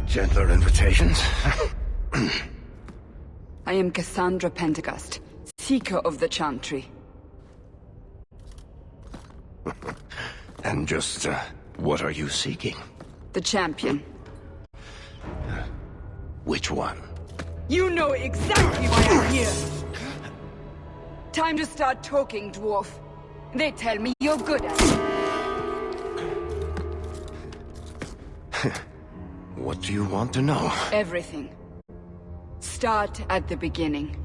Gentler invitations? I am Cassandra Pentagast, Seeker of the Chantry. And just, what are you seeking? The champion. Which one? You know exactly why I'm here! Time to start talking, dwarf. They tell me you're good at it. What do you want to know? Everything. Start at the beginning.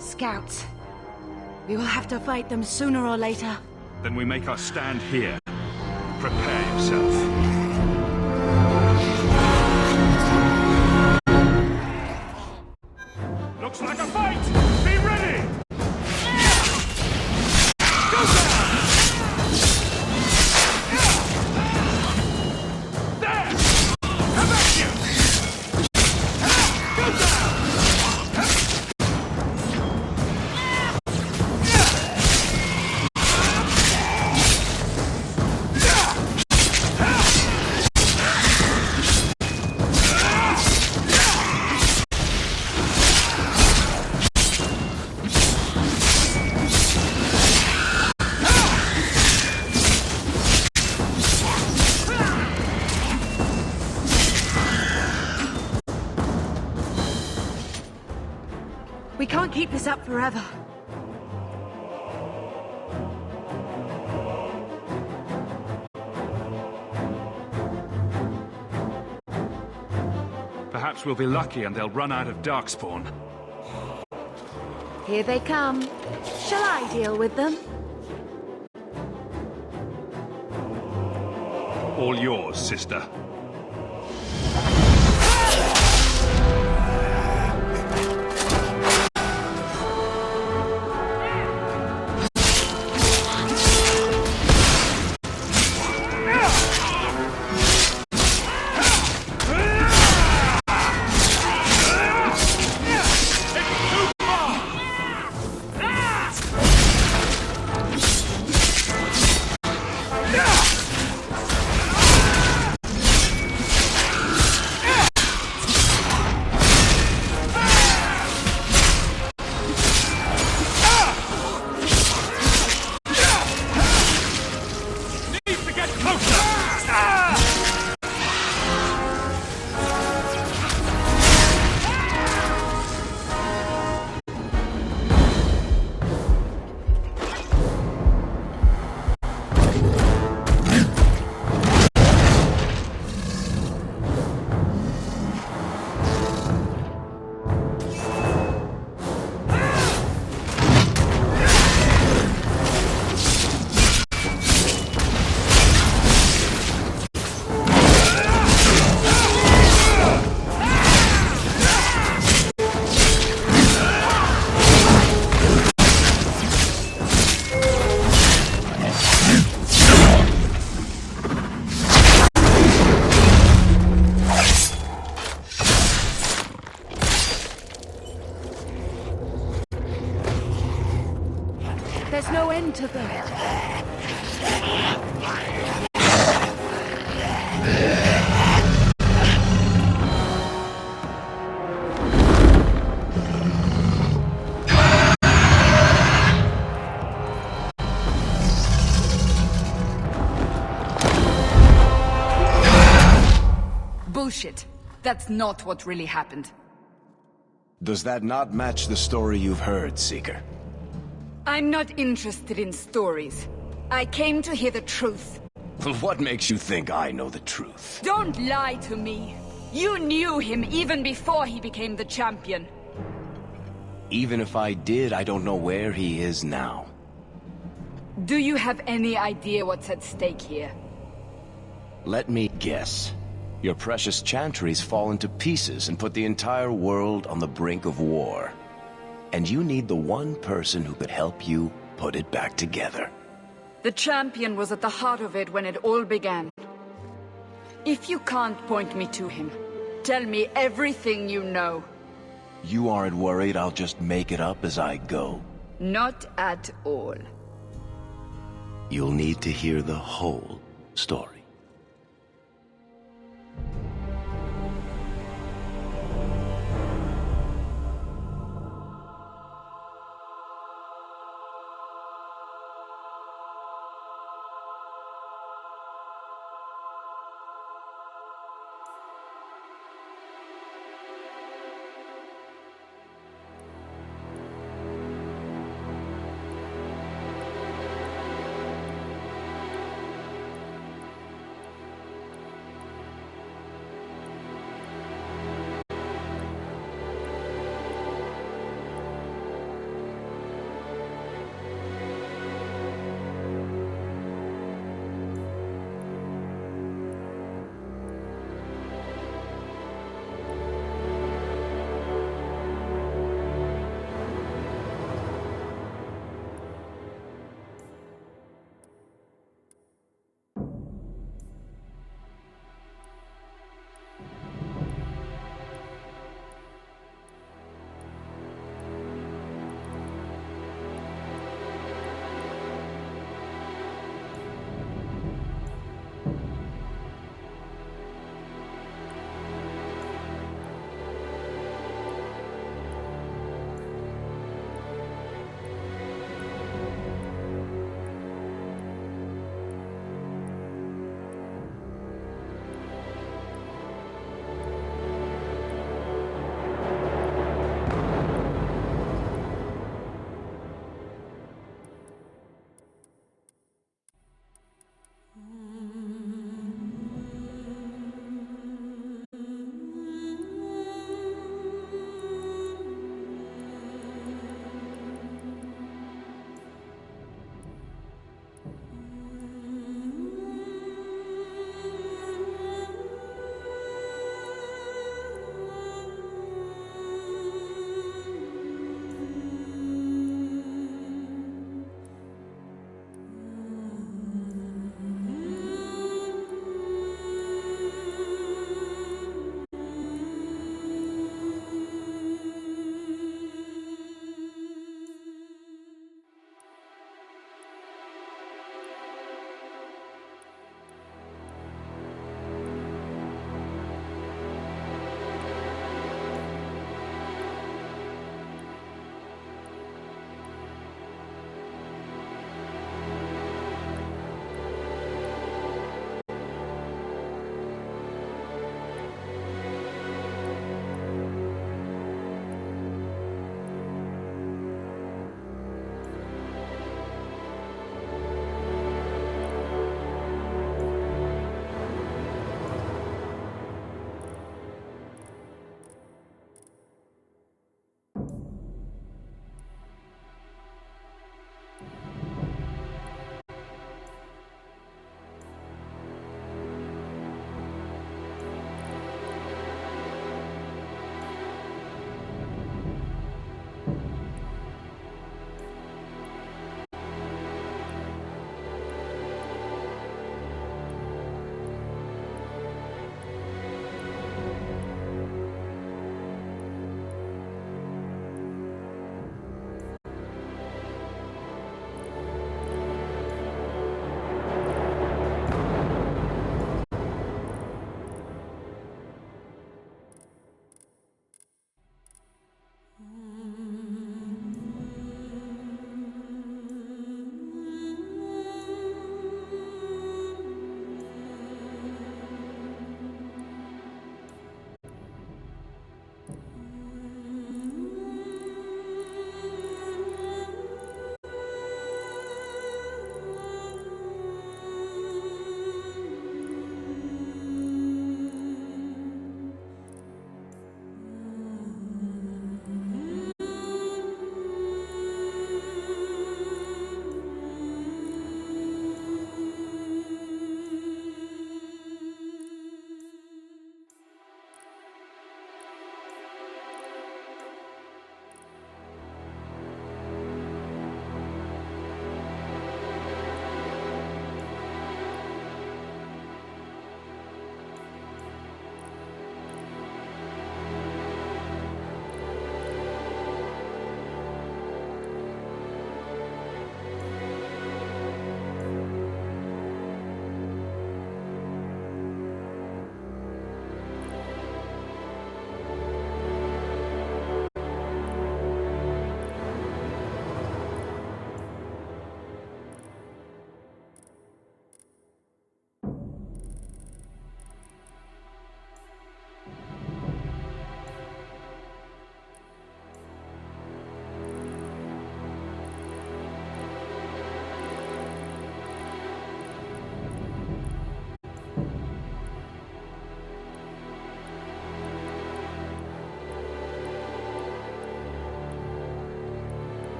Scouts. We will have to fight them sooner or later. Then we make our stand here. Prepare yourself. Looks like a fight! Be ready! Go down! There! How about you? Go down! We can't keep this up forever. Perhaps we'll be lucky and they'll run out of Darkspawn. Here they come. Shall I deal with them? All yours, sister. There's no end to them. Bullshit. That's not what really happened. Does that not match the story you've heard, Seeker? I'm not interested in stories. I came to hear the truth. Well, what makes you think I know the truth? Don't lie to me. You knew him even before he became the champion. Even if I did, I don't know where he is now. Do you have any idea what's at stake here? Let me guess. Your precious chantries fallen to pieces and put the entire world on the brink of war. And you need the one person who could help you put it back together. The champion was at the heart of it when it all began. If you can't point me to him, tell me everything you know. You aren't worried I'll just make it up as I go? Not at all. You'll need to hear the whole story.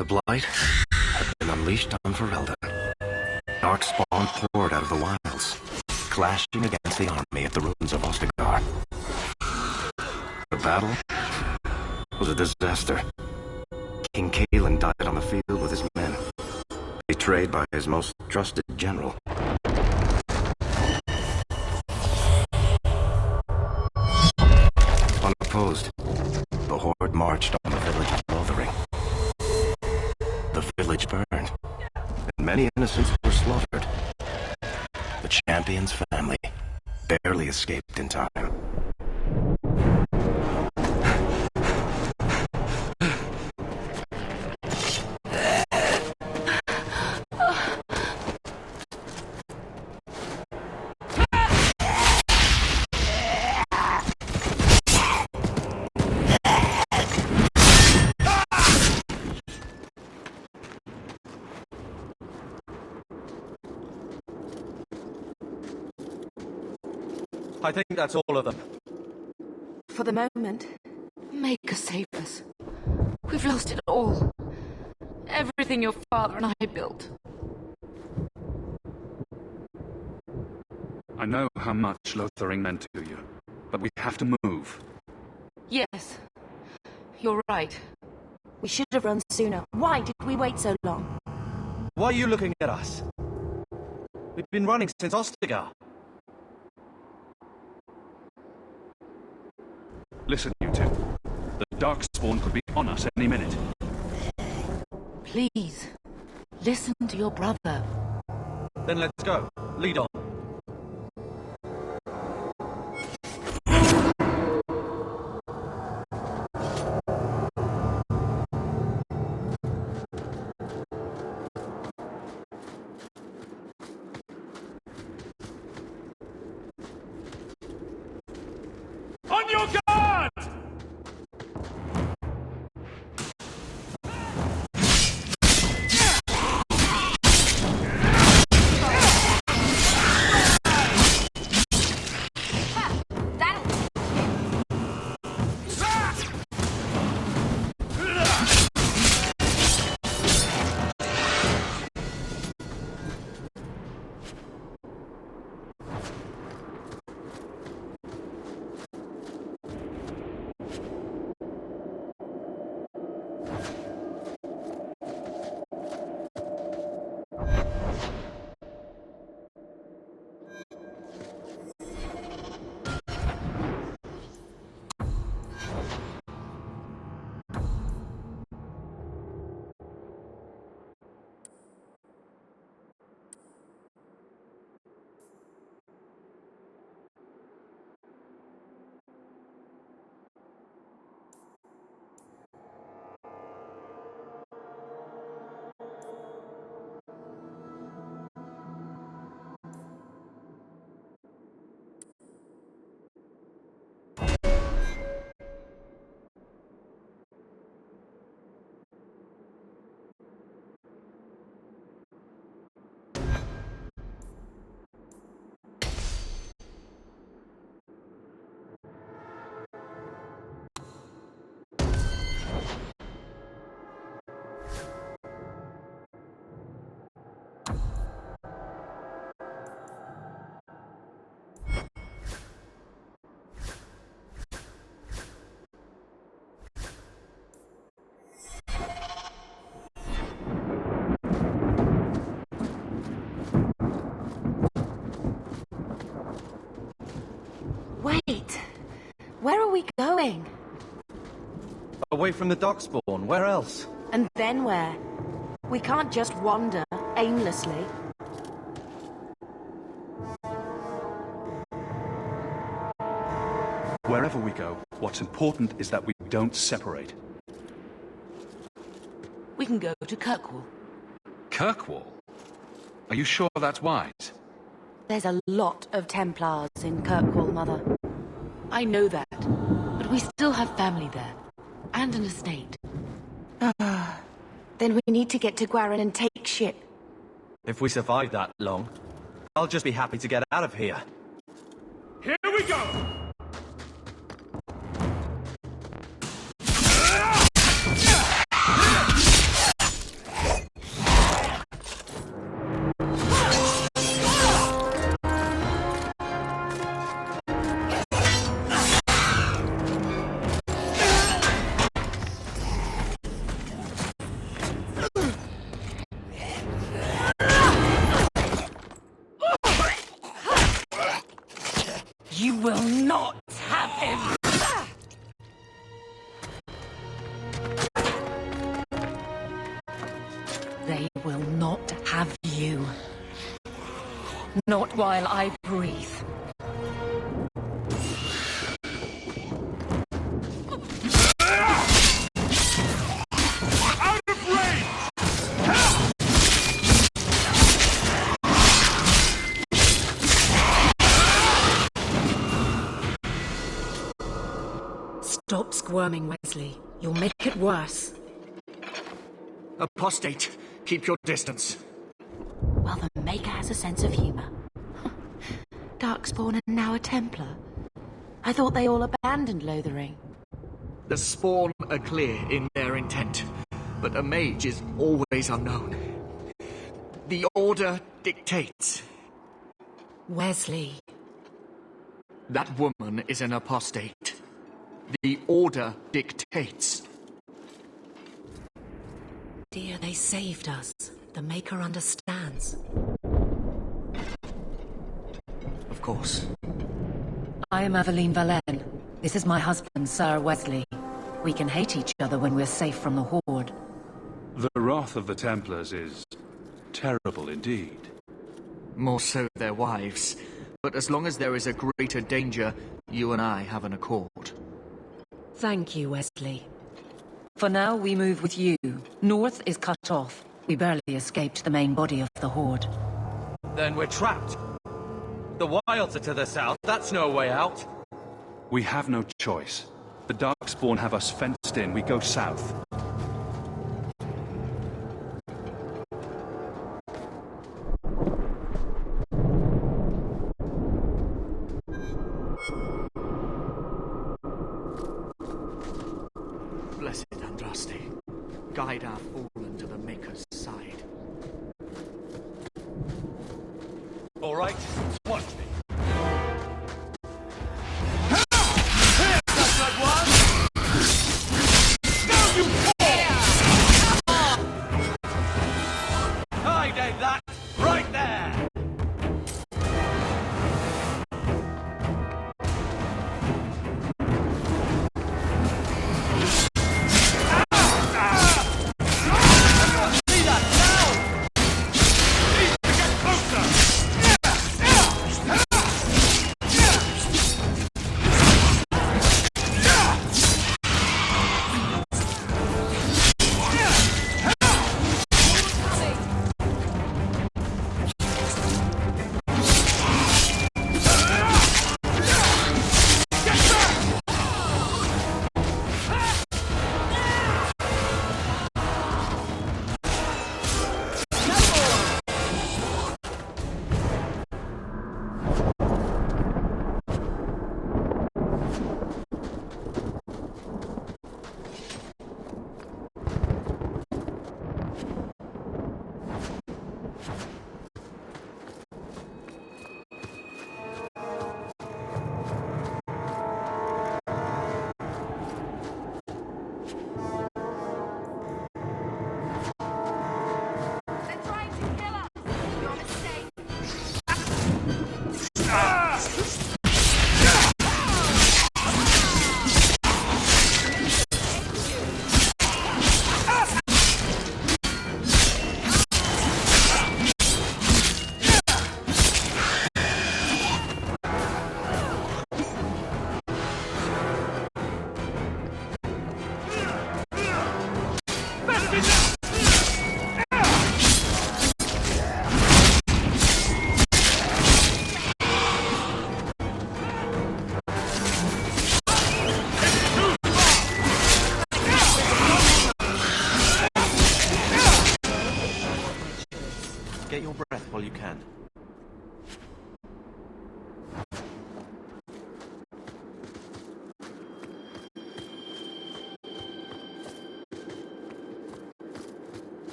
The Blight had been unleashed on Ferelden. Darkspawn poured out of the wilds, clashing against the army at the ruins of Ostagar. The battle was a disaster. King Cailan died on the field with his men, betrayed by his most trusted general. Unopposed, the Horde marched on the village of Lothering. The village burned, and many innocents were slaughtered. The champion's family barely escaped in time. I think that's all of them. For the moment. Make us save us. We've lost it all. Everything your father and I built. I know how much Lothering meant to you, but we have to move. Yes. You're right. We should have run sooner. Why did we wait so long? Why are you looking at us? We've been running since Ostagar. Listen, you two. The Darkspawn could be on us any minute. Please. Listen to your brother. Then let's go. Lead on. On your guard! Wait. Where are we going? Away from the Darkspawn. Where else? And then where? We can't just wander aimlessly. Wherever we go, what's important is that we don't separate. We can go to Kirkwall. Kirkwall? Are you sure that's wise? There's a lot of Templars in Kirkwall, Mother. I know that, but we still have family there. And an estate. Then we need to get to Gwaren and take ship. If we survive that long, I'll just be happy to get out of here. Here we go! will not have you. Not while I breathe. Out of range! Stop squirming, Wesley. You'll make it worse. Apostate, keep your distance. Well, the Maker has a sense of humor. Darkspawn and now a Templar. I thought they all abandoned Lothering. The Spawn are clear in their intent, but a mage is always unknown. The Order dictates. Wesley. That woman is an apostate. The Order dictates. Dear, they saved us. The Maker understands. Of course. I am Aveline Valenne. This is my husband, Sir Wesley. We can hate each other when we're safe from the Horde. The wrath of the Templars is terrible indeed. More so their wives. But as long as there is a greater danger, you and I have an accord. Thank you, Wesley. For now, we move with you. North is cut off. We barely escaped the main body of the Horde. Then we're trapped. The wilds are to the south. That's no way out. We have no choice. The Darkspawn have us fenced in. We go south. Blessed Andraste, guide our fallen to the Maker's side. All right, watch me. I did that right there. Get your breath while you can.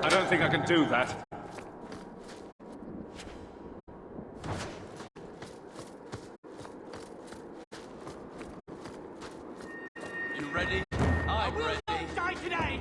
I don't think I can do that. You ready? I'm ready. Die today!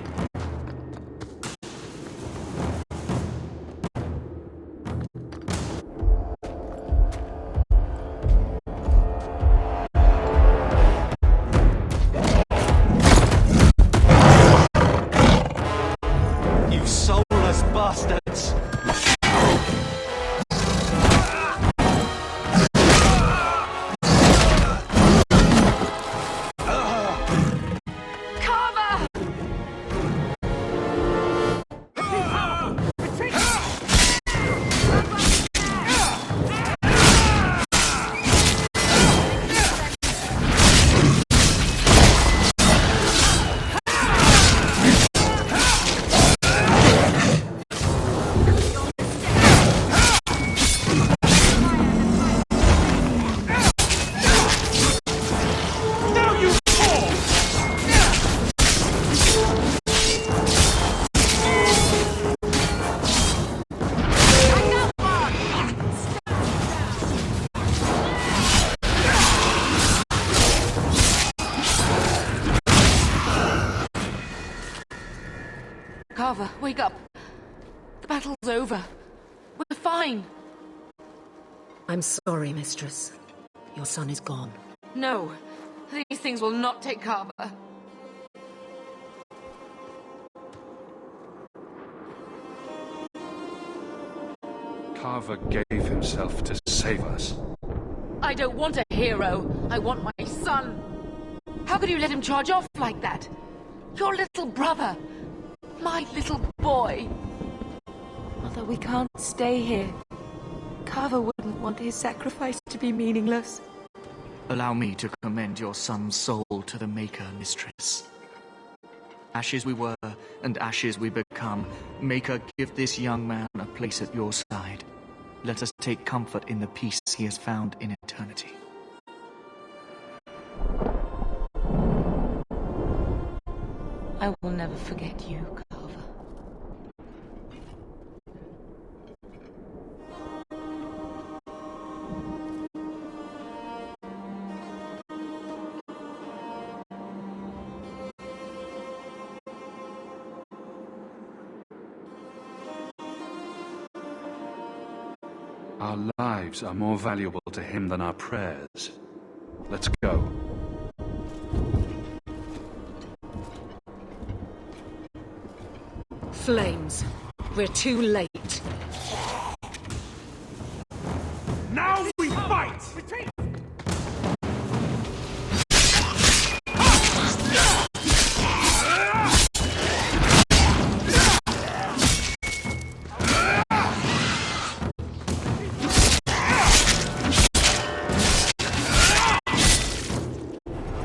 Carver, wake up. The battle's over. We're fine. I'm sorry, Mistress. Your son is gone. No, these things will not take Carver. Carver gave himself to save us. I don't want a hero. I want my son. How could you let him charge off like that? Your little brother. My little boy. Mother, we can't stay here. Carver wouldn't want his sacrifice to be meaningless. Allow me to commend your son's soul to the Maker, Mistress. Ashes we were, and ashes we become. Maker, give this young man a place at your side. Let us take comfort in the peace he has found in eternity. I will never forget you, Carver. Our lives are more valuable to him than our prayers. Let's go. Flames. We're too late. Now we fight!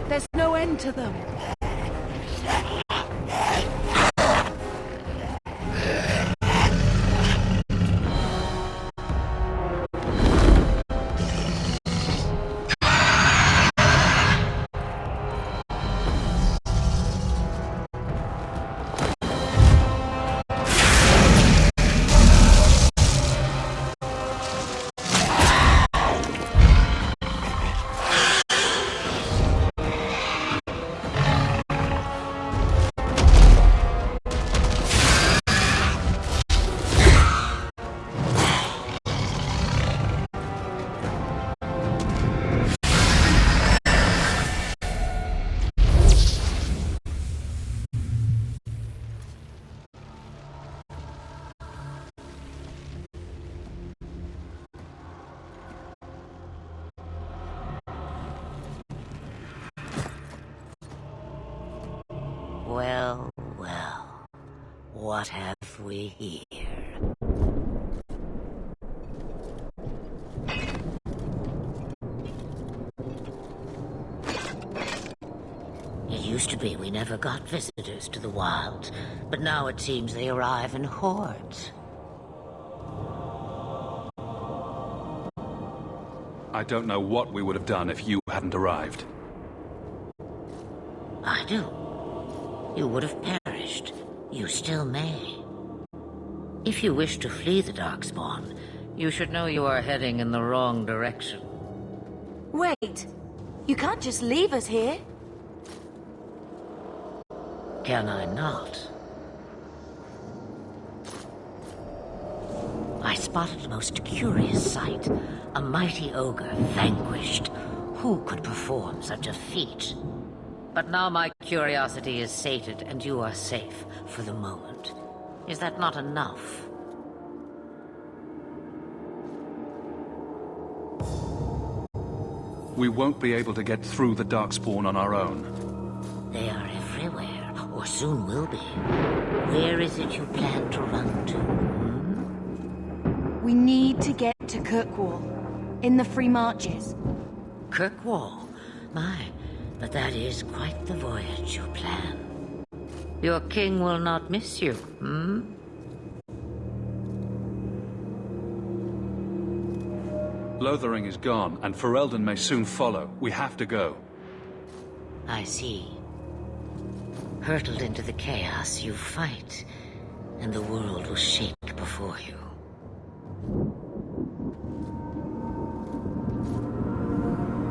There's no end to them. Well, well, what have we here? It used to be we never got visitors to the wilds, but now it seems they arrive in hordes. I don't know what we would have done if you hadn't arrived. I do. You would have perished. You still may. If you wish to flee the Darkspawn, you should know you are heading in the wrong direction. Wait. You can't just leave us here. Can I not? I spotted a most curious sight. A mighty ogre vanquished. Who could perform such a feat? But now my curiosity is sated, and you are safe for the moment. Is that not enough? We won't be able to get through the Darkspawn on our own. They are everywhere, or soon will be. Where is it you plan to run to? We need to get to Kirkwall, in the Free Marches. Kirkwall? My, but that is quite the voyage you plan. Your king will not miss you, Lothering is gone, and Ferelden may soon follow. We have to go. I see. Hurtled into the chaos, you fight, and the world will shake before you.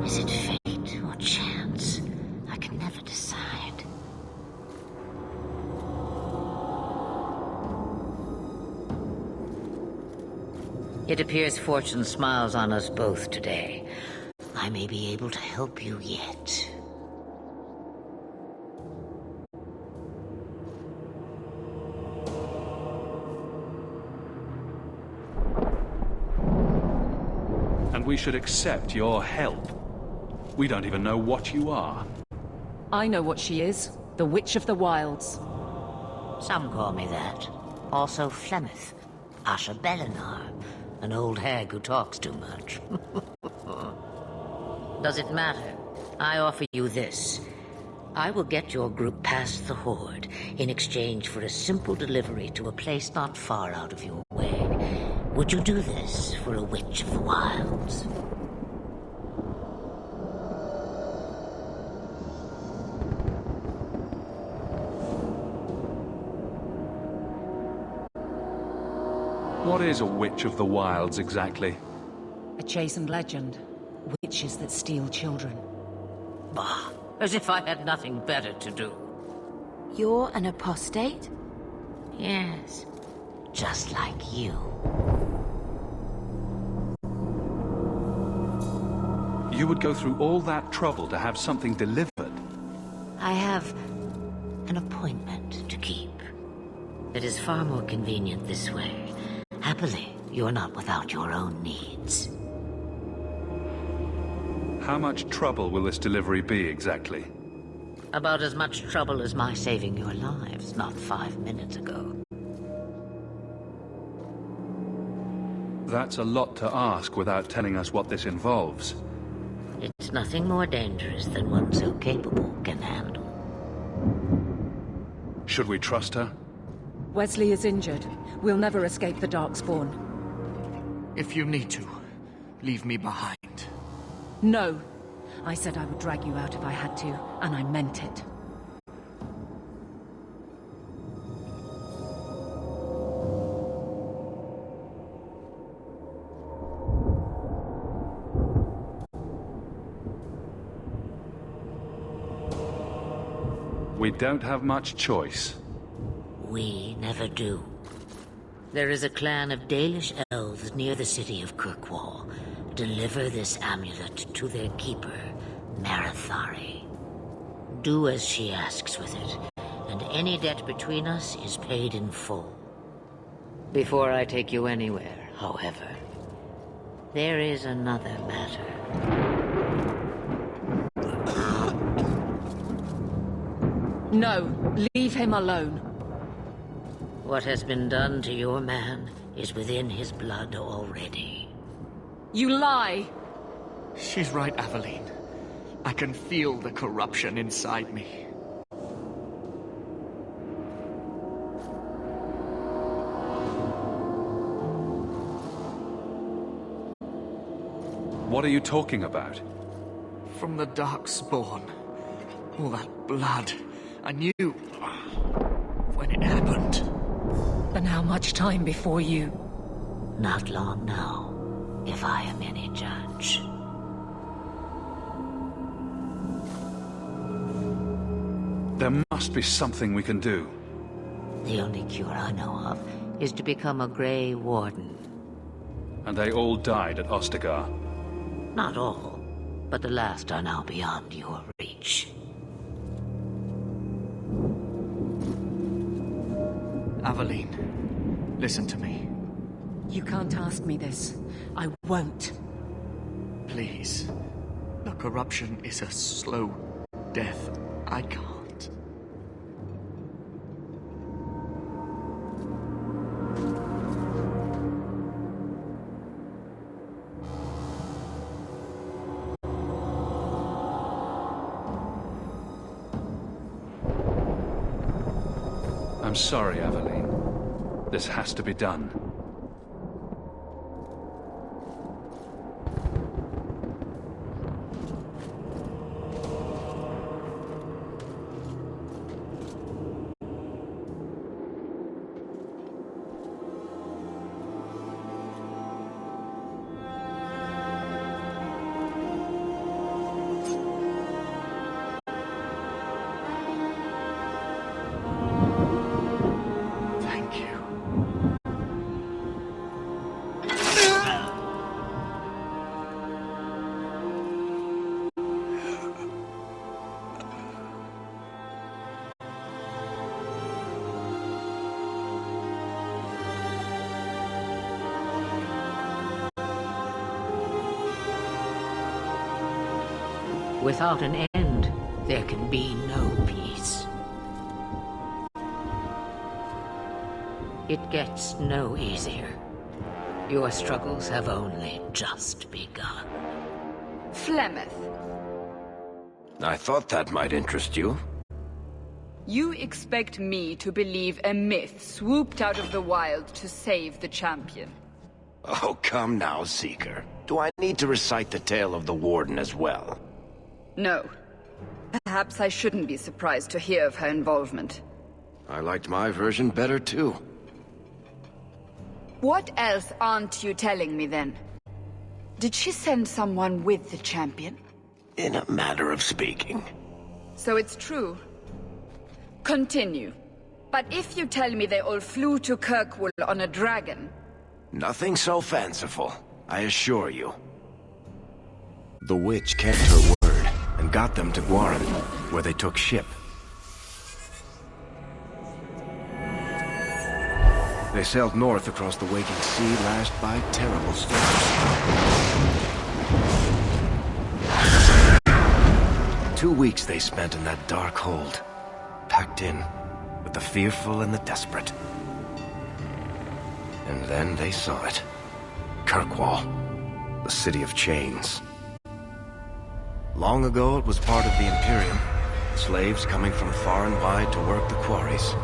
Is it fate or chance? I can never decide. It appears fortune smiles on us both today. I may be able to help you yet. And we should accept your help. We don't even know what you are. I know what she is. The Witch of the Wilds. Some call me that. Also Flemeth, Asha Belinar, an old hag who talks too much. Does it matter? I offer you this. I will get your group past the Horde in exchange for a simple delivery to a place not far out of your way. Would you do this for a Witch of the Wilds? What is a Witch of the Wilds exactly? A chastened legend. Witches that steal children. Bah, as if I had nothing better to do. You're an apostate? Yes, just like you. You would go through all that trouble to have something delivered? I have an appointment to keep. It is far more convenient this way. Happily, you're not without your own needs. How much trouble will this delivery be exactly? About as much trouble as my saving your lives not 5 minutes ago. That's a lot to ask without telling us what this involves. It's nothing more dangerous than one so capable can handle. Should we trust her? Wesley is injured. We'll never escape the Darkspawn. If you need to, leave me behind. No. I said I would drag you out if I had to, and I meant it. We don't have much choice. We never do. There is a clan of Dalish elves near the city of Kirkwall. Deliver this amulet to their keeper, Marithari. Do as she asks with it, and any debt between us is paid in full. Before I take you anywhere, however, there is another matter. No, leave him alone. What has been done to your man is within his blood already. You lie! She's right, Aveline. I can feel the corruption inside me. What are you talking about? From the Darkspawn. All that blood. I knew when it happened. And how much time before you? Not long now, if I am any judge. There must be something we can do. The only cure I know of is to become a Grey Warden. And they all died at Ostagar. Not all, but the last are now beyond your reach. Aveline, listen to me. You can't ask me this. I won't. Please. The corruption is a slow death. I can't. I'm sorry, Aveline. This has to be done. Without an end, there can be no peace. It gets no easier. Your struggles have only just begun. Flemeth, I thought that might interest you. you expect me to believe a myth swooped out of the wild to save the champion? Oh, come now, Seeker. Do I need to recite the tale of the Warden as well? No. Perhaps I shouldn't be surprised to hear of her involvement. I liked my version better, too. What else aren't you telling me, then? Did she send someone with the champion? In a manner of speaking. So it's true. Continue. But if you tell me they all flew to Kirkwall on a dragon... Nothing so fanciful, I assure you. The witch kept her word and got them to Guaran, where they took ship. They sailed north across the waking sea, lashed by terrible storms. 2 weeks they spent in that dark hold, packed in with the fearful and the desperate. And then they saw it. Kirkwall, the city of chains. Long ago it was part of the Imperium, slaves coming from far and wide to work the quarries.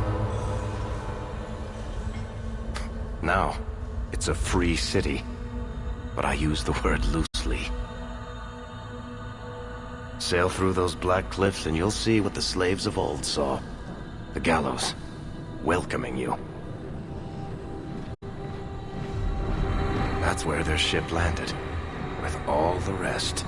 Now, it's a free city, but I use the word loosely. Sail through those black cliffs and you'll see what the slaves of old saw. The gallows, welcoming you. That's where their ship landed, with all the rest.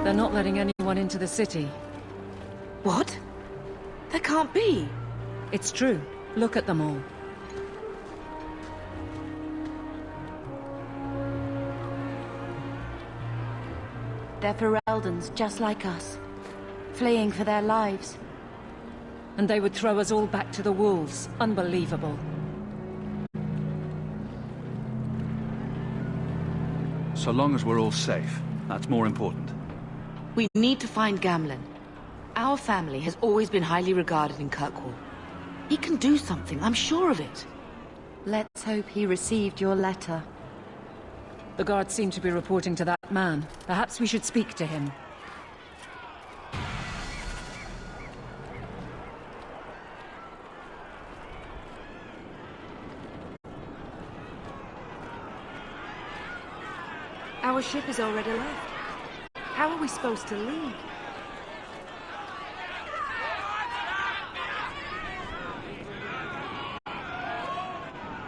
They're not letting anyone into the city. What? There can't be. It's true. Look at them all. They're Ferelden's, just like us. Fleeing for their lives. And they would throw us all back to the wolves. Unbelievable. So long as we're all safe, that's more important. We need to find Gamlen. Our family has always been highly regarded in Kirkwall. He can do something, I'm sure of it. Let's hope he received your letter. The guards seem to be reporting to that man. Perhaps we should speak to him. Our ship has already left. How are we supposed to leave?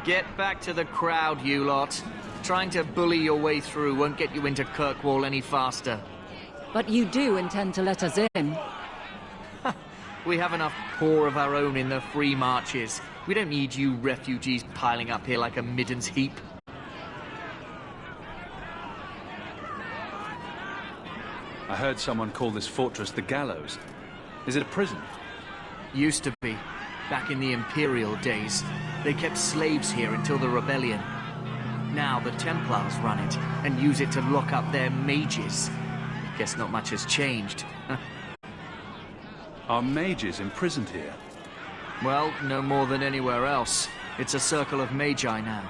Get back to the crowd, you lot. Trying to bully your way through won't get you into Kirkwall any faster. But you do intend to let us in. We have enough poor of our own in the free marches. We don't need you refugees piling up here like a middens heap. I heard someone call this fortress the Gallows. Is it a prison? Used to be. Back in the Imperial days. They kept slaves here until the rebellion. Now the Templars run it, and use it to lock up their mages. Guess not much has changed. Are mages imprisoned here? Well, no more than anywhere else. It's a circle of magi now.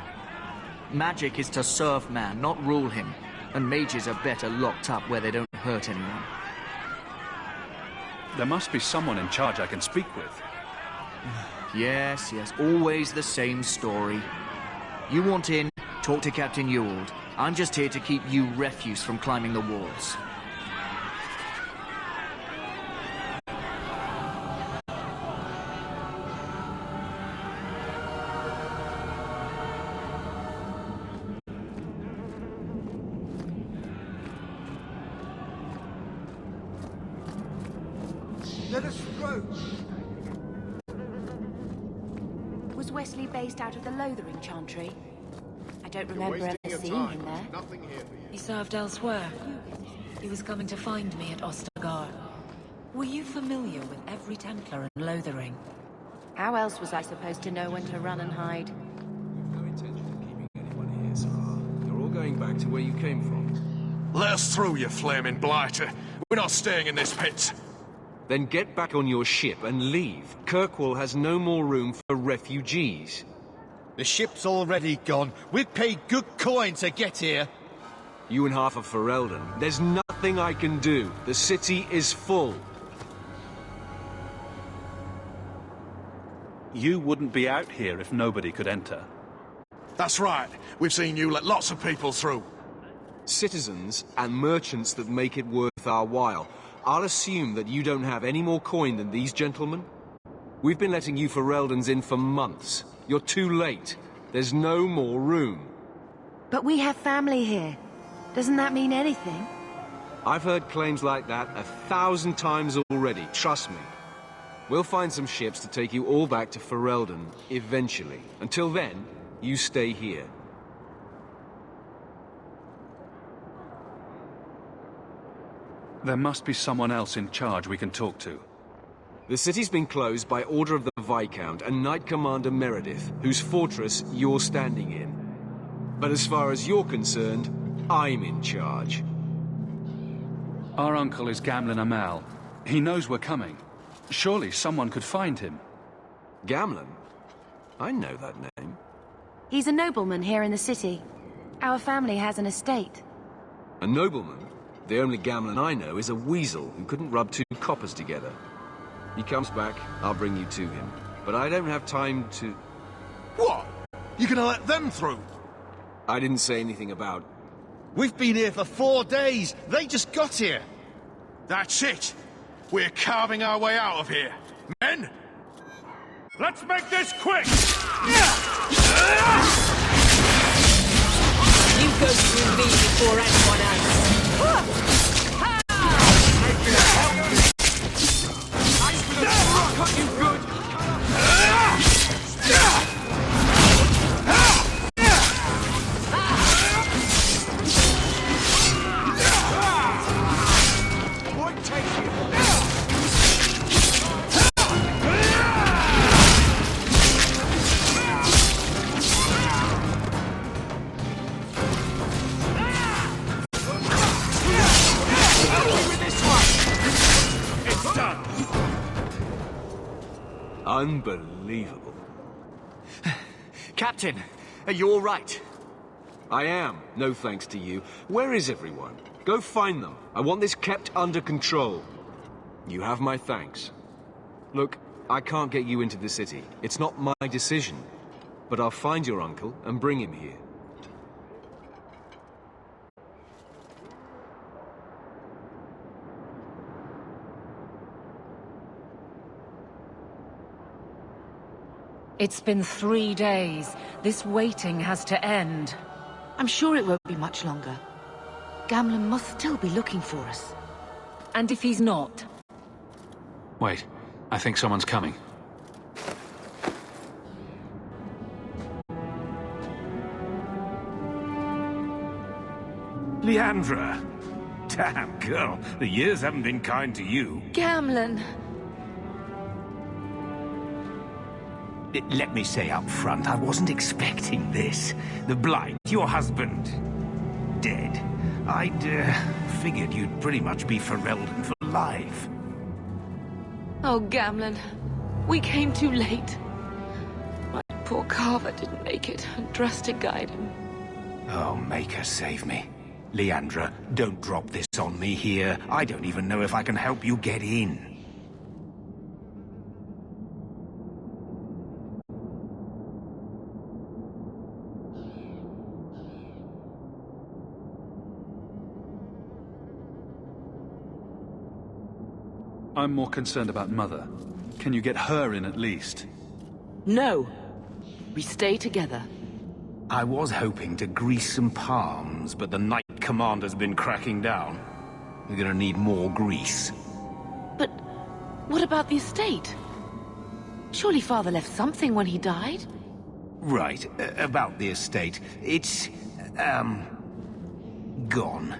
Magic is to serve man, not rule him. And mages are better locked up where they don't hurt anyone. There must be someone in charge I can speak with. Yes, always the same story. You want in, talk to Captain Ewald. I'm just here to keep you refuse from climbing the walls. Let us go! Was Wesley based out of the Lothering Chantry? I don't remember ever seeing him there. He served elsewhere. He was coming to find me at Ostagar. Were you familiar with every Templar in Lothering? How else was I supposed to know when to run and hide? No intention of keeping anyone here, Sahar. You're all going back to where you came from. Let us through, you flaming blighter. We're not staying in this pit. Then get back on your ship and leave. Kirkwall has no more room for refugees. The ship's already gone. We've paid good coin to get here. You and half of Ferelden. There's nothing I can do. The city is full. You wouldn't be out here if nobody could enter. That's right. We've seen you let lots of people through. Citizens and merchants that make it worth our while. I'll assume that you don't have any more coin than these gentlemen? We've been letting you Fereldans in for months. You're too late. There's no more room. But we have family here. Doesn't that mean anything? I've heard claims like that 1,000 times already, trust me. We'll find some ships to take you all back to Ferelden, eventually. Until then, you stay here. There must be someone else in charge we can talk to. The city's been closed by order of the Viscount and Knight Commander Meredith, whose fortress you're standing in. But as far as you're concerned, I'm in charge. Our uncle is Gamlen Amal. He knows we're coming. Surely someone could find him. Gamlen? I know that name. He's a nobleman here in the city. Our family has an estate. A nobleman? The only Gamlen I know is a weasel who couldn't rub two coppers together. He comes back, I'll bring you to him. But I don't have time to... What? You gonna let them through? I didn't say anything about... We've been here for 4 days. They just got here. That's it. We're carving our way out of here. Men! Let's make this quick! You go through me before anyone else. Cut you good! Unbelievable. Captain, are you all right? I am, no thanks to you. Where is everyone? Go find them. I want this kept under control. You have my thanks. Look, I can't get you into the city. It's not my decision. But I'll find your uncle and bring him here. It's been 3 days. This waiting has to end. I'm sure it won't be much longer. Gamlen must still be looking for us. And if he's not? Wait, I think someone's coming. Leandra! Damn, girl, the years haven't been kind to you. Gamlen! Let me say up front, I wasn't expecting this. The Blight, your husband, dead. I'd figured you'd pretty much be Ferelden for life. Oh, Gamlen. We came too late. My Poor Carver didn't make it, and Drust to guide him. Oh, Maker, save me. Leandra, don't drop this on me here. I don't even know if I can help you get in. I'm more concerned about Mother. Can you get her in at least? No. We stay together. I was hoping to grease some palms, but the Knight Commander's been cracking down. We're gonna need more grease. But what about the estate? Surely Father left something when he died? Right, about the estate. It's, gone.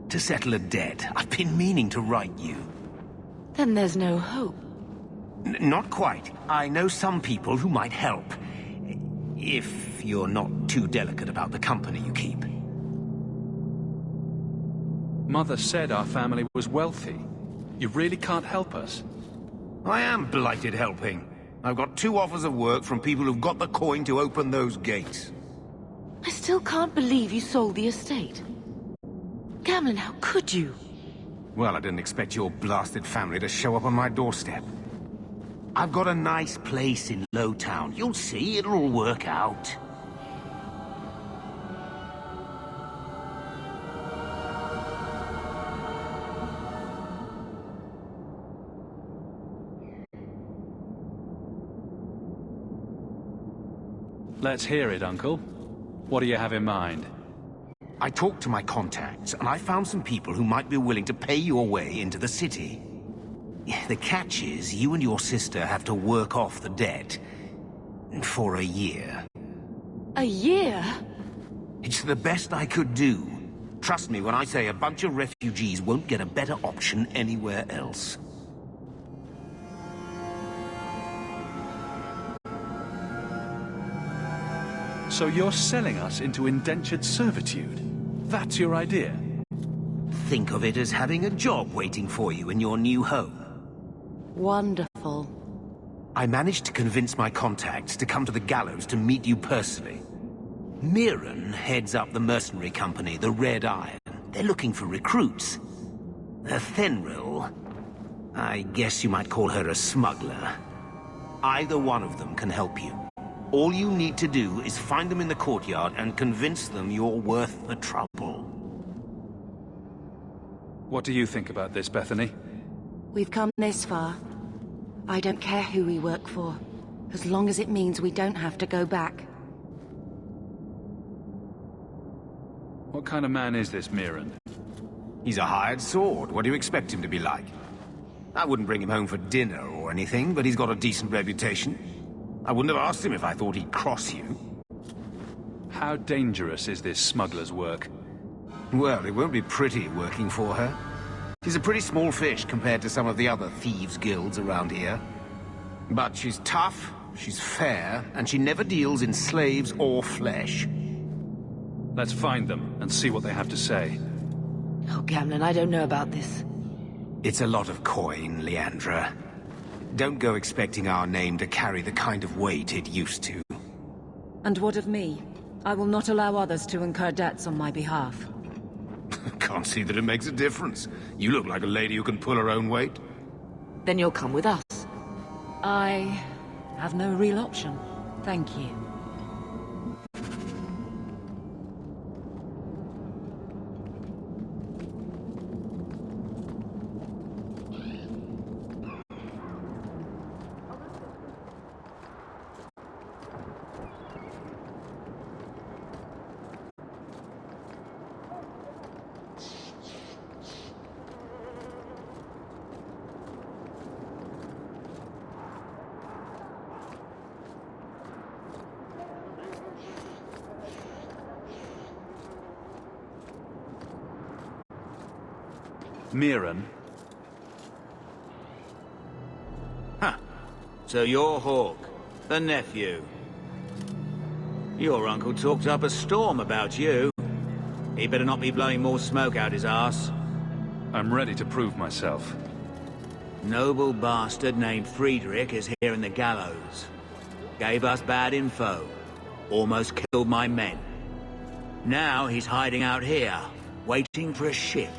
To settle a debt. I've been meaning to write you. Then there's no hope. Not quite. I know some people who might help. If you're not too delicate about the company you keep. Mother said our family was wealthy. You really can't help us? I am blighted helping. I've got 2 offers of work from people who've got the coin to open those gates. I still can't believe you sold the estate. Gamlen, how could you? Well, I didn't expect your blasted family to show up on my doorstep. I've got a nice place in Lowtown. You'll see, it'll all work out. Let's hear it, Uncle. What do you have in mind? I talked to my contacts, and I found some people who might be willing to pay your way into the city. The catch is, you and your sister have to work off the debt. For a year. A year? It's the best I could do. Trust me when I say a bunch of refugees won't get a better option anywhere else. So you're selling us into indentured servitude? That's your idea? Think of it as having a job waiting for you in your new home. Wonderful. I managed to convince my contacts to come to the gallows to meet you personally. Mirren heads up the mercenary company, the Red Iron. They're looking for recruits. Fenrir, I guess you might call her a smuggler. Either one of them can help you. All you need to do is find them in the courtyard and convince them you're worth the trouble. What do you think about this, Bethany? We've come this far. I don't care who we work for, as long as it means we don't have to go back. What kind of man is this Mirren? He's a hired sword. What do you expect him to be like? I wouldn't bring him home for dinner or anything, but he's got a decent reputation. I wouldn't have asked him if I thought he'd cross you. How dangerous is this smuggler's work? Well, it won't be pretty working for her. She's a pretty small fish compared to some of the other thieves' guilds around here. But she's tough, she's fair, and she never deals in slaves or flesh. Let's find them and see what they have to say. Oh, Gamlen, I don't know about this. It's a lot of coin, Leandra. Don't go expecting our name to carry the kind of weight it used to. And what of me? I will not allow others to incur debts on my behalf. Can't see that it makes a difference. You look like a lady who can pull her own weight. Then you'll come with us. I have no real option. Thank you. Mirren? Huh. So you're Hawke, the nephew. Your uncle talked up a storm about you. He better not be blowing more smoke out his arse. I'm ready to prove myself. Noble bastard named Friedrich is here in the gallows. Gave us bad info. Almost killed my men. Now he's hiding out here, waiting for a ship.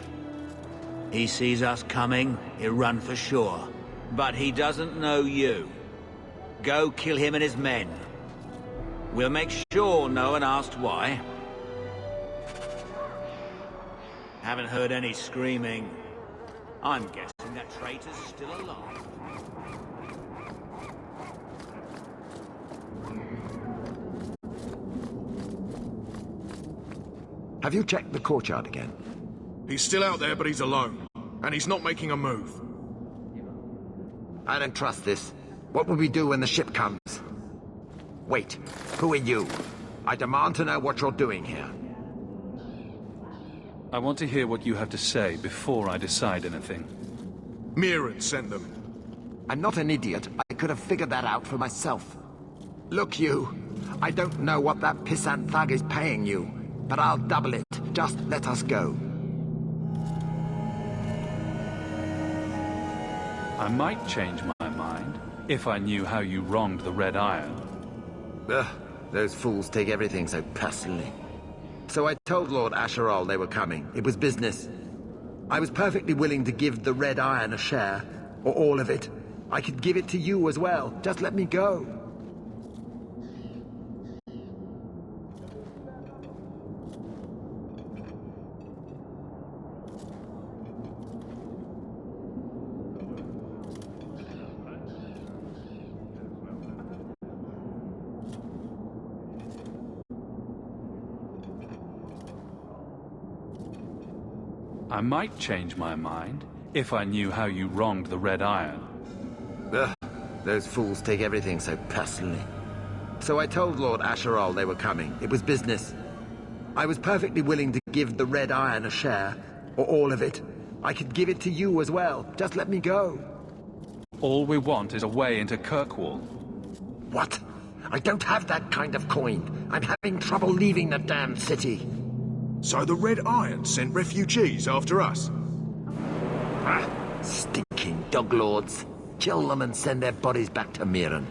He sees us coming, he'll run for shore. But he doesn't know you. Go kill him and his men. We'll make sure no one asked why. Haven't heard any screaming. I'm guessing that traitor's still alive. Have you checked the courtyard again? He's still out there, but he's alone. And he's not making a move. I don't trust this. What will we do when the ship comes? Wait, who are you? I demand to know what you're doing here. I want to hear what you have to say before I decide anything. Mirren sent them. I'm not an idiot. I could have figured that out for myself. Look, you. I don't know what that pissant thug is paying you, but I'll double it. Just let us go. I might change my mind if I knew how you wronged the Red Iron. Ugh, those fools take everything so personally. So I told Lord Asherall they were coming. It was business. I was perfectly willing to give the Red Iron a share, or all of it. I could give it to you as well. Just let me go. I might change my mind if I knew how you wronged the Red Iron. Ugh, those fools take everything so personally. So I told Lord Asherall they were coming. It was business. I was perfectly willing to give the Red Iron a share, or all of it. I could give it to you as well. Just let me go. All we want is a way into Kirkwall. What? I don't have that kind of coin. I'm having trouble leaving the damn city. So the Red Iron sent refugees after us? Ah, stinking dog lords. Kill them and send their bodies back to Mirren.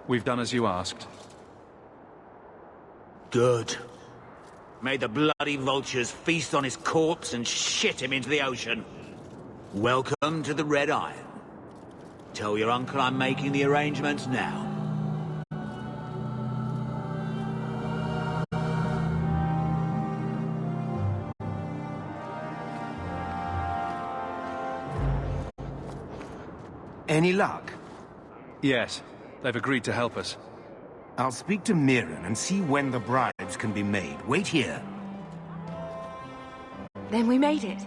We've done as you asked. Good. May the bloody vultures feast on his corpse and shit him into the ocean. Welcome to the Red Iron. Tell your uncle I'm making the arrangements now. Any luck? Yes. They've agreed to help us. I'll speak to Mirren and see when the bribes can be made. Wait here. Then we made it.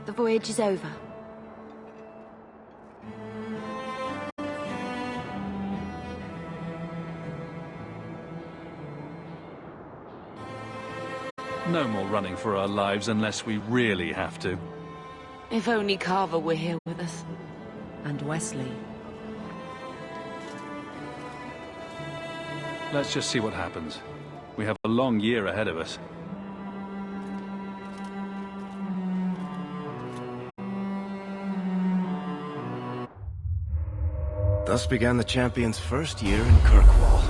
The voyage is over. No more running for our lives unless we really have to. If only Carver were here with us. And Wesley. Let's just see what happens. We have a long year ahead of us. Thus began the champion's first year in Kirkwall.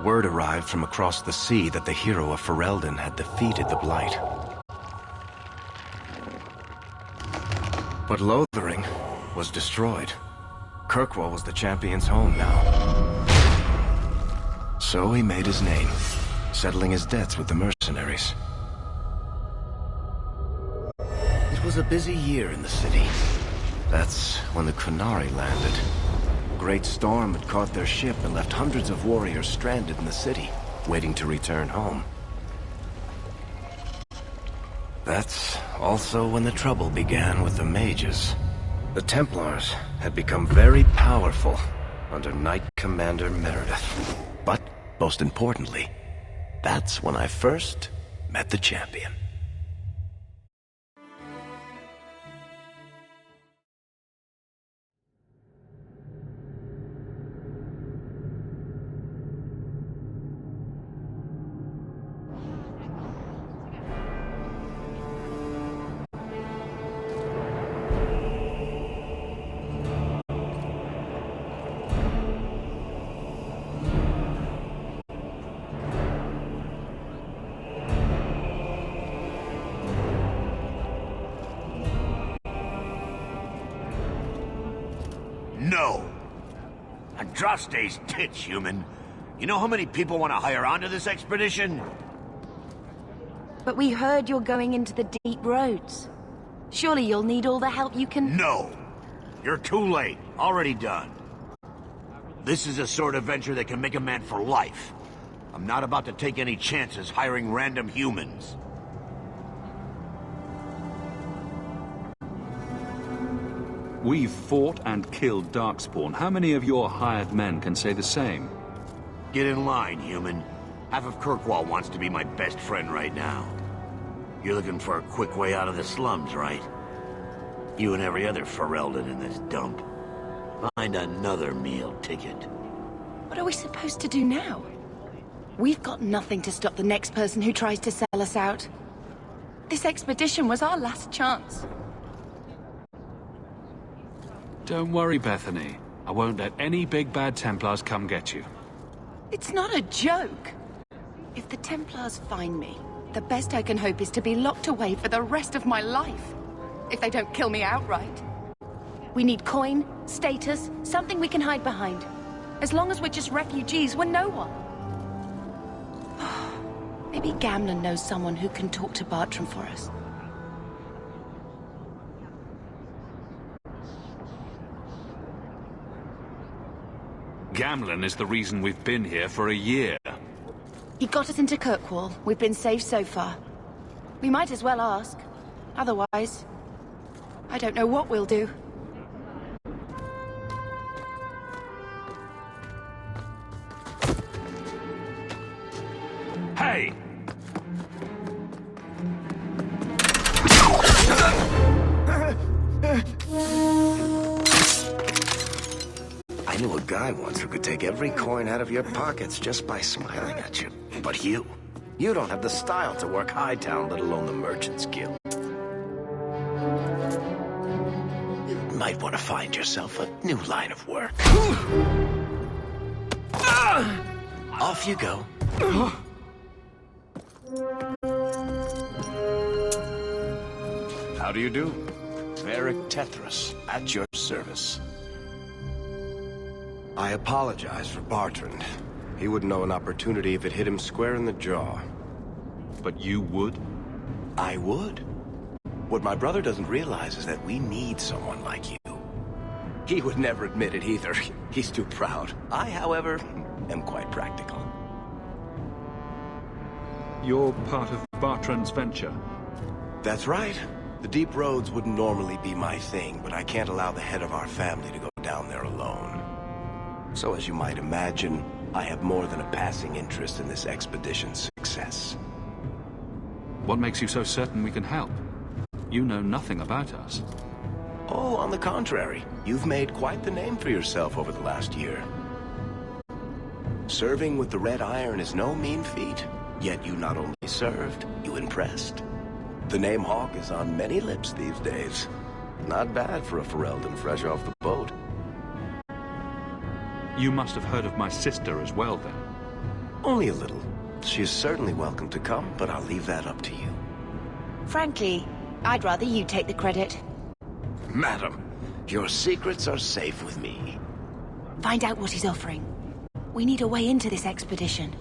Word arrived from across the sea that the hero of Ferelden had defeated the Blight. But Lothering was destroyed. Kirkwall was the champion's home now. So he made his name, settling his debts with the mercenaries. It was a busy year in the city. That's when the Qunari landed. Great storm had caught their ship and left hundreds of warriors stranded in the city, waiting to return home. That's also when the trouble began with the mages. The Templars had become very powerful under Knight Commander Meredith. But, most importantly, that's when I first met the champion. No! Andraste's tits, human. You know how many people want to hire onto this expedition? But we heard you're going into the deep roads. Surely you'll need all the help you can... No! You're too late. Already done. This is a sort of venture that can make a man for life. I'm not about to take any chances hiring random humans. We've fought and killed Darkspawn. How many of your hired men can say the same? Get in line, human. Half of Kirkwall wants to be my best friend right now. You're looking for a quick way out of the slums, right? You and every other Ferelden in this dump. Find another meal ticket. What are we supposed to do now? We've got nothing to stop the next person who tries to sell us out. This expedition was our last chance. Don't worry, Bethany. I won't let any big bad Templars come get you. It's not a joke. If the Templars find me, the best I can hope is to be locked away for the rest of my life. If they don't kill me outright. We need coin, status, something we can hide behind. As long as we're just refugees, we're no one. Maybe Gamlen knows someone who can talk to Bartram for us. Gamlen is the reason we've been here for a year. He got us into Kirkwall. We've been safe so far. We might as well ask. Otherwise, I don't know what we'll do. Hey! I knew a guy once who could take every coin out of your pockets just by smiling at you. But you don't have the style to work Hightown, let alone the Merchants Guild. You might want to find yourself a new line of work. Off you go. How do you do? Varric Tethras, at your service. I apologize for Bartrand. He wouldn't know an opportunity if it hit him square in the jaw. But you would? I would. What my brother doesn't realize is that we need someone like you. He would never admit it either. He's too proud. I, however, am quite practical. You're part of Bartrand's venture? That's right. The deep roads wouldn't normally be my thing, but I can't allow the head of our family to go down there alone. So as you might imagine, I have more than a passing interest in this expedition's success. What makes you so certain we can help? You know nothing about us. Oh, on the contrary. You've made quite the name for yourself over the last year. Serving with the Red Iron is no mean feat. Yet you not only served, you impressed. The name Hawke is on many lips these days. Not bad for a Ferelden fresh off the boat. You must have heard of my sister as well, then. Only a little. She is certainly welcome to come, but I'll leave that up to you. Frankly, I'd rather you take the credit. Madam, your secrets are safe with me. Find out what he's offering. We need a way into this expedition.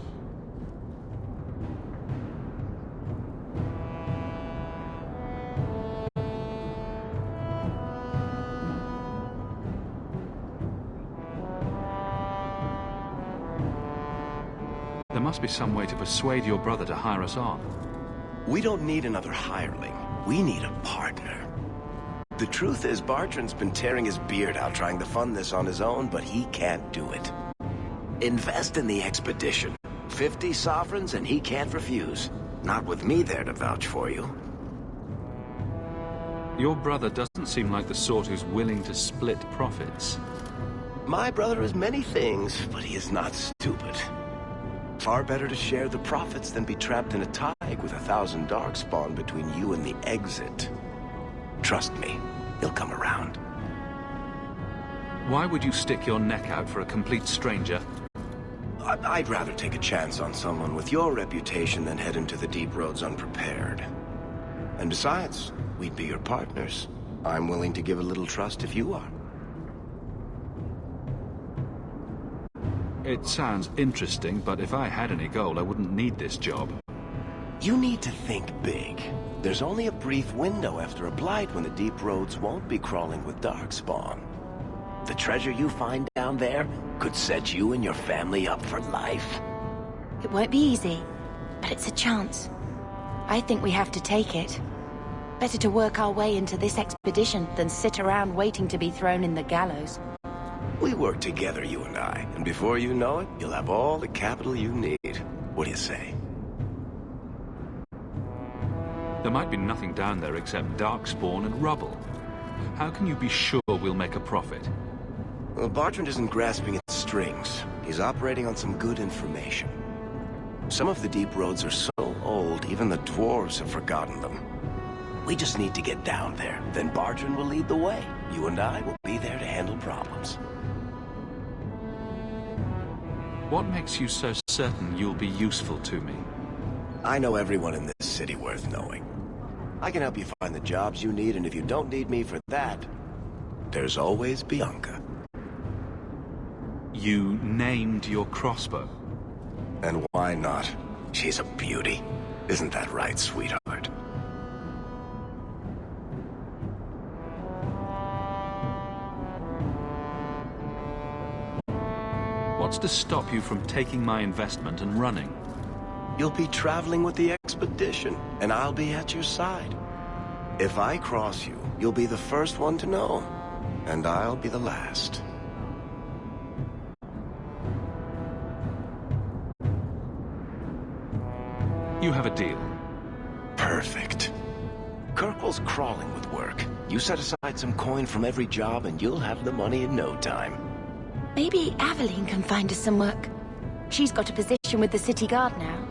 must be some way to persuade your brother to hire us on. We don't need another hireling. We need a partner. The truth is, Bartrand's been tearing his beard out trying to fund this on his own, but he can't do it. Invest in the expedition. 50 sovereigns and he can't refuse. Not with me there to vouch for you. Your brother doesn't seem like the sort who's willing to split profits. My brother is many things, but he is not stupid. Far better to share the profits than be trapped in a tide with 1,000 Darkspawn between you and the exit. Trust me, he'll come around. Why would you stick your neck out for a complete stranger? I'd rather take a chance on someone with your reputation than head into the deep roads unprepared. And besides, we'd be your partners. I'm willing to give a little trust if you are. It sounds interesting, but if I had any gold, I wouldn't need this job. You need to think big. There's only a brief window after a blight when the deep roads won't be crawling with Darkspawn. The treasure you find down there could set you and your family up for life. It won't be easy, but it's a chance. I think we have to take it. Better to work our way into this expedition than sit around waiting to be thrown in the gallows. We work together, you and I, and before you know it, you'll have all the capital you need. What do you say? There might be nothing down there except Darkspawn and rubble. How can you be sure we'll make a profit? Well, Bartrand isn't grasping at strings. He's operating on some good information. Some of the deep roads are so old, even the dwarves have forgotten them. We just need to get down there. Then Bartrand will lead the way. You and I will be there to handle problems. What makes you so certain you'll be useful to me? I know everyone in this city worth knowing. I can help you find the jobs you need, and if you don't need me for that, there's always Bianca. You named your crossbow? And why not? She's a beauty. Isn't that right, sweetheart? What's to stop you from taking my investment and running? You'll be traveling with the expedition, and I'll be at your side. If I cross you, you'll be the first one to know, and I'll be the last. You have a deal. Perfect. Kirkwall's crawling with work. You set aside some coin from every job, and you'll have the money in no time. Maybe Aveline can find us some work. She's got a position with the city guard now.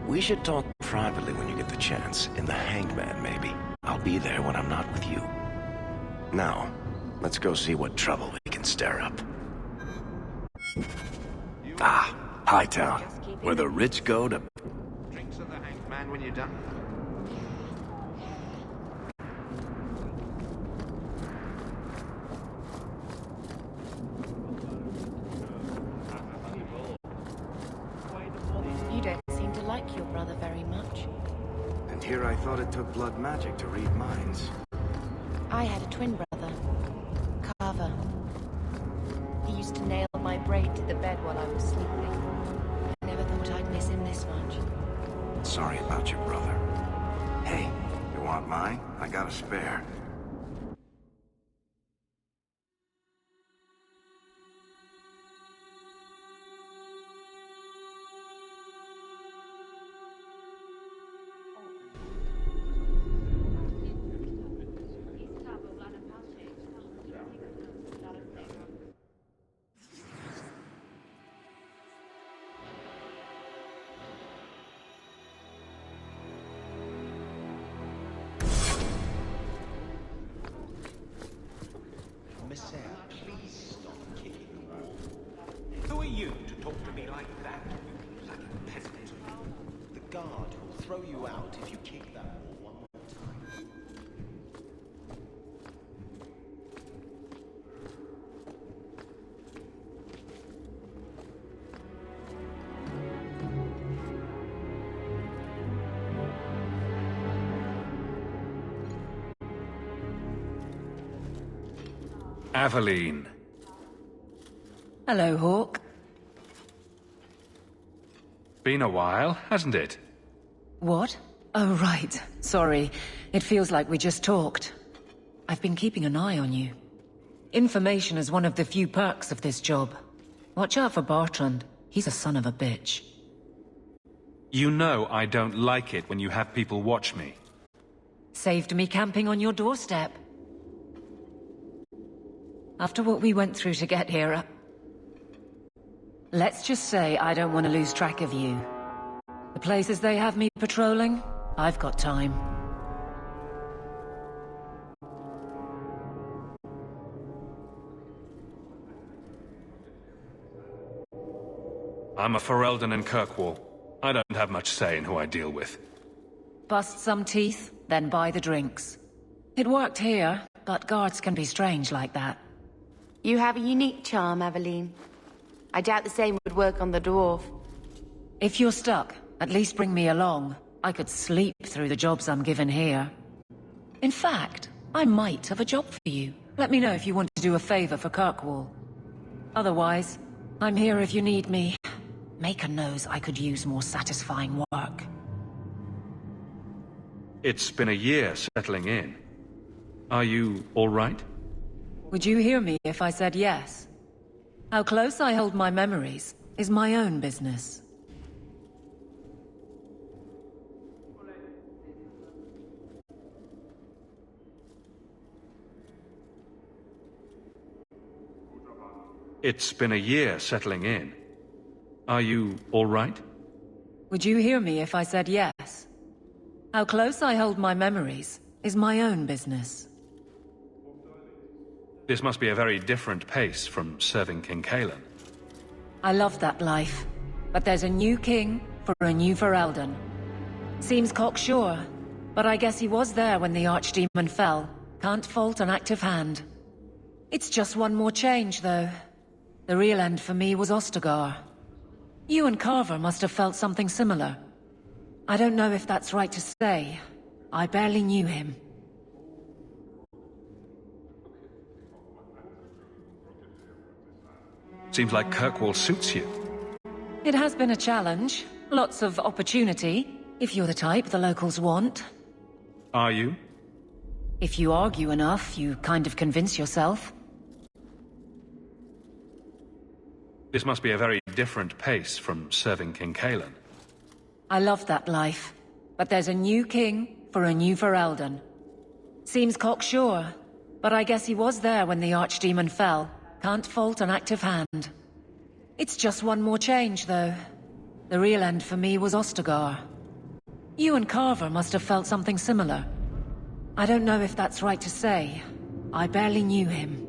We should talk privately when you get the chance. In the Hangman, maybe. I'll be there when I'm not with you. Now, let's go see what trouble we can stir up. Ah, Hightown, where the rich go to... Drinks of the Hangman when you're done. You don't seem to like your brother very much. And here I thought it took blood magic to read minds. I had a twin brother, Carver. He used to nail my braid to the bed while I was sleeping. I never thought I'd miss him this much. Sorry about your brother. Hey, you want mine? I got a spare. Who are you to talk to me like that, you bloody peasant? The guard will throw you out if you kick that wall one more time. Aveline. Hello, Hawk. been a while, hasn't it? What? Oh, right. Sorry. It feels like we just talked. I've been keeping an eye on you. Information is one of the few perks of this job. Watch out for Bartrand. He's a son of a bitch. You know I don't like it when you have people watch me. Saved me camping on your doorstep. After what we went through to get here, let's just say I don't want to lose track of you. The places they have me patrolling, I've got time. I'm a Ferelden in Kirkwall. I don't have much say in who I deal with. Bust some teeth, then buy the drinks. It worked here, but guards can be strange like that. You have a unique charm, Aveline. I doubt the same would work on the dwarf. If you're stuck, at least bring me along. I could sleep through the jobs I'm given here. In fact, I might have a job for you. Let me know if you want to do a favor for Kirkwall. Otherwise, I'm here if you need me. Maker knows I could use more satisfying work. It's been a year settling in. Are you all right? Would you hear me if I said yes? How close I hold my memories is my own business. It's been a year settling in. Are you all right? Would you hear me if I said yes? How close I hold my memories is my own business. This must be a very different pace from serving King Cailan. I love that life, but there's a new king for a new Ferelden. Seems cocksure, but I guess he was there when the Archdemon fell. Can't fault an active hand. It's just one more change, though. The real end for me was Ostagar. You and Carver must have felt something similar. I don't know if that's right to say. I barely knew him. Seems like Kirkwall suits you. It has been a challenge. Lots of opportunity, if you're the type the locals want. Are you? If you argue enough, you kind of convince yourself. This must be a very different pace from serving King Cailan. I love that life, but there's a new king for a new Ferelden. Seems cocksure, but I guess he was there when the Archdemon fell. Can't fault an active hand. It's just one more change, though. The real end for me was Ostagar. You and Carver must have felt something similar. I don't know if that's right to say. I barely knew him.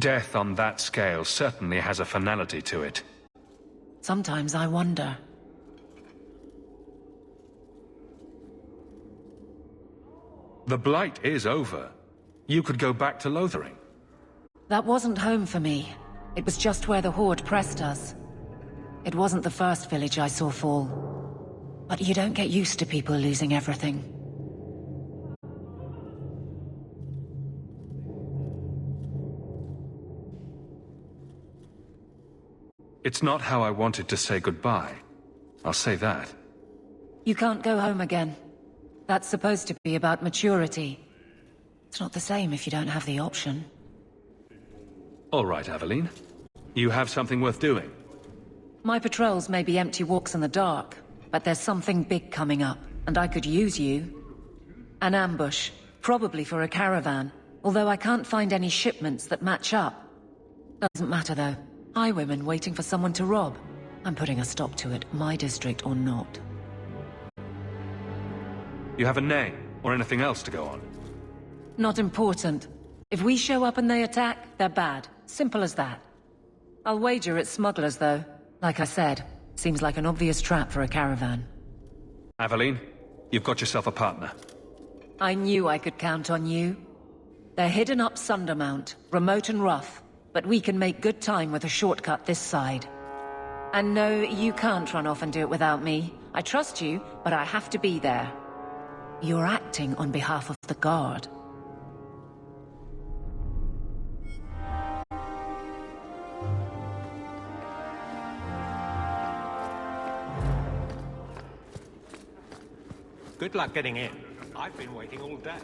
Death on that scale certainly has a finality to it. Sometimes I wonder. The Blight is over. You could go back to Lothering. That wasn't home for me. It was just where the Horde pressed us. It wasn't the first village I saw fall. But you don't get used to people losing everything. It's not how I wanted to say goodbye. I'll say that. You can't go home again. That's supposed to be about maturity. It's not the same if you don't have the option. All right, Aveline. You have something worth doing. My patrols may be empty walks in the dark, but there's something big coming up, and I could use you. An ambush, probably for a caravan, although I can't find any shipments that match up. Doesn't matter though. Highwaymen waiting for someone to rob. I'm putting a stop to it, my district or not. You have a name, or anything else to go on? Not important. If we show up and they attack, they're bad. Simple as that. I'll wager it's smugglers, though. Like I said, seems like an obvious trap for a caravan. Aveline, you've got yourself a partner. I knew I could count on you. They're hidden up Sundermount, remote and rough, but we can make good time with a shortcut this side. And no, you can't run off and do it without me. I trust you, but I have to be there. You're acting on behalf of the Guard. Good luck getting in. I've been waiting all day.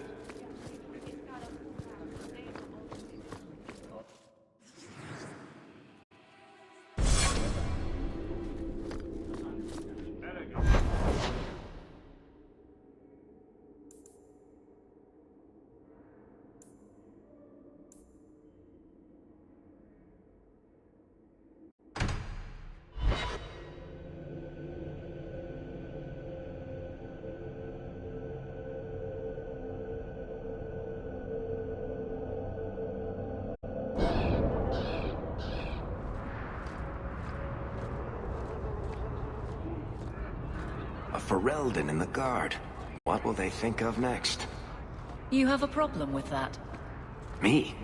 A Ferelden in the Guard. What will they think of next? You have a problem with that? Me?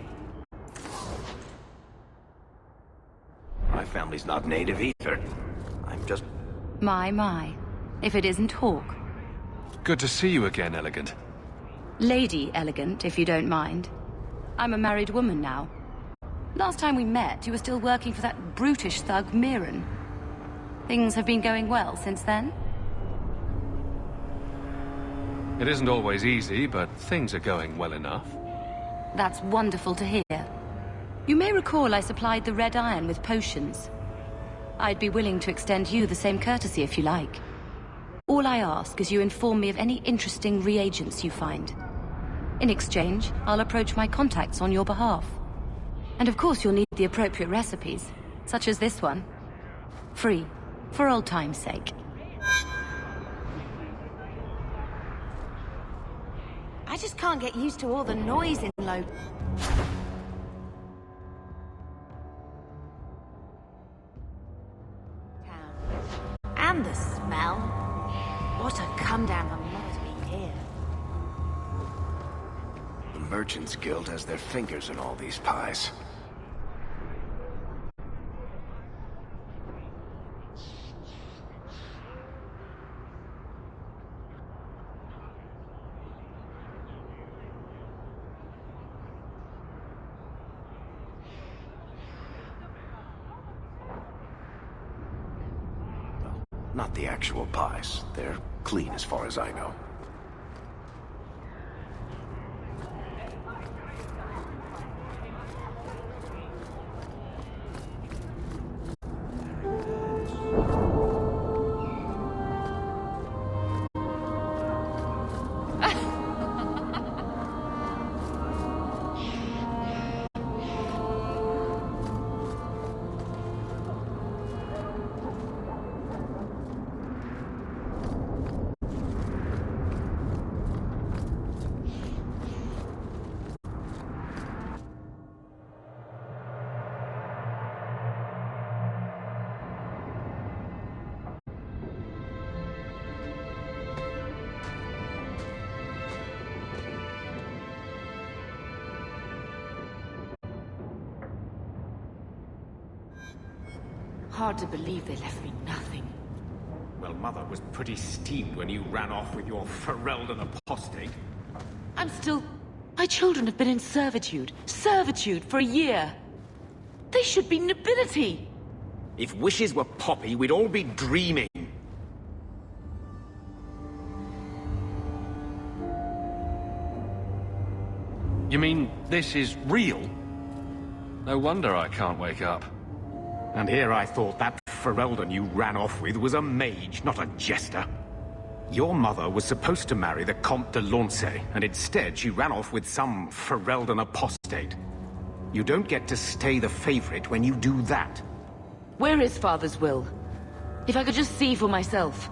My family's not native either. I'm just... My. If it isn't Hawke. Good to see you again, Elegant. Lady Elegant, if you don't mind. I'm a married woman now. Last time we met, you were still working for that brutish thug, Mirren. Things have been going well since then? It isn't always easy, but things are going well enough. That's wonderful to hear. You may recall I supplied the Red Iron with potions. I'd be willing to extend you the same courtesy if you like. All I ask is you inform me of any interesting reagents you find. In exchange, I'll approach my contacts on your behalf. And of course you'll need the appropriate recipes, such as this one. Free, for old time's sake. I just can't get used to all the noise in Low. And the smell. What a come down there must be here. The Merchants Guild has their fingers in all these pies. Not the actual pies. They're clean as far as I know. Hard to believe they left me nothing. Well, Mother was pretty steamed when you ran off with your Ferelden apostate. I'm still... My children have been in servitude. Servitude for a year. They should be nobility. If wishes were poppy, we'd all be dreaming. You mean this is real? No wonder I can't wake up. And here I thought that Ferelden you ran off with was a mage, not a jester. Your mother was supposed to marry the Comte de Launcey, and instead she ran off with some Ferelden apostate. You don't get to stay the favorite when you do that. Where is Father's will? If I could just see for myself.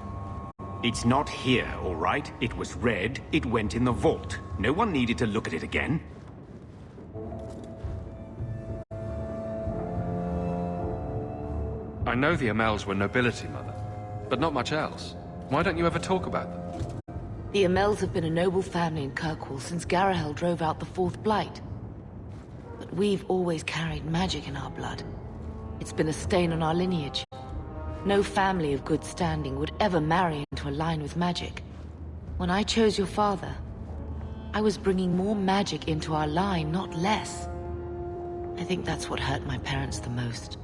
It's not here, all right? It was read, it went in the vault. No one needed to look at it again. I know the Amels were nobility, Mother, but not much else. Why don't you ever talk about them? The Amels have been a noble family in Kirkwall since Garahel drove out the Fourth Blight. But we've always carried magic in our blood. It's been a stain on our lineage. No family of good standing would ever marry into a line with magic. When I chose your father, I was bringing more magic into our line, not less. I think that's what hurt my parents the most.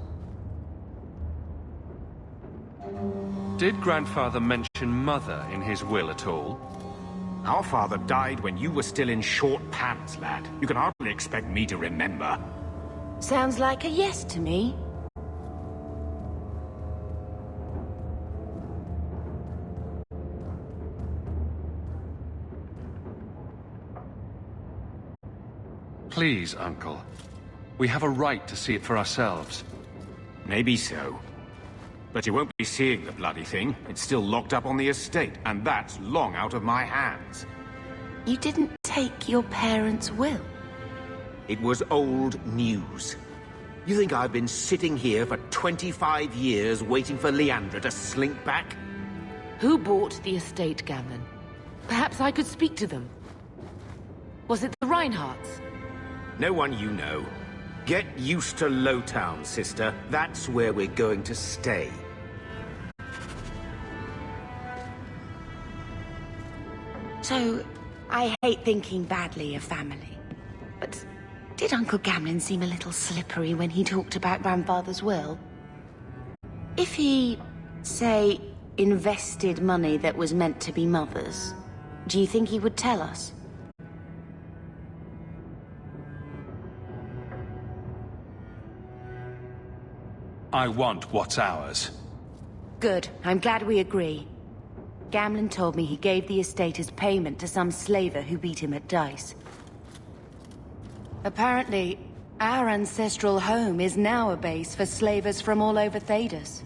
Did Grandfather mention Mother in his will at all? Our father died when you were still in short pants, lad. You can hardly expect me to remember. Sounds like a yes to me. Please, Uncle. We have a right to see it for ourselves. Maybe so. But you won't be seeing the bloody thing. It's still locked up on the estate, and that's long out of my hands. You didn't take your parents' will? It was old news. You think I've been sitting here for 25 years waiting for Leandra to slink back? Who bought the estate, Gamlen? Perhaps I could speak to them. Was it the Reinhardts? No one you know. Get used to Lowtown, sister. That's where we're going to stay. So, I hate thinking badly of family. But did Uncle Gamlen seem a little slippery when he talked about Grandfather's will? If he, say, invested money that was meant to be Mother's, do you think he would tell us? I want what's ours. Good. I'm glad we agree. Gamlen told me he gave the estate as payment to some slaver who beat him at dice. Apparently, our ancestral home is now a base for slavers from all over Thedas.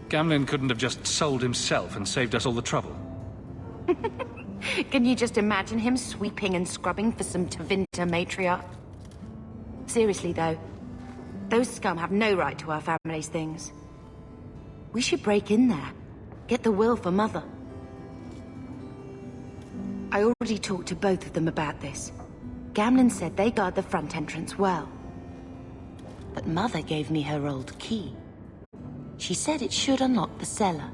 Gamlen couldn't have just sold himself and saved us all the trouble. Can you just imagine him sweeping and scrubbing for some Tevinter matriarch? Seriously, though, those scum have no right to our family's things. We should break in there. Get the will for Mother. I already talked to both of them about this. Gamlen said they guard the front entrance well. But Mother gave me her old key. She said it should unlock the cellar.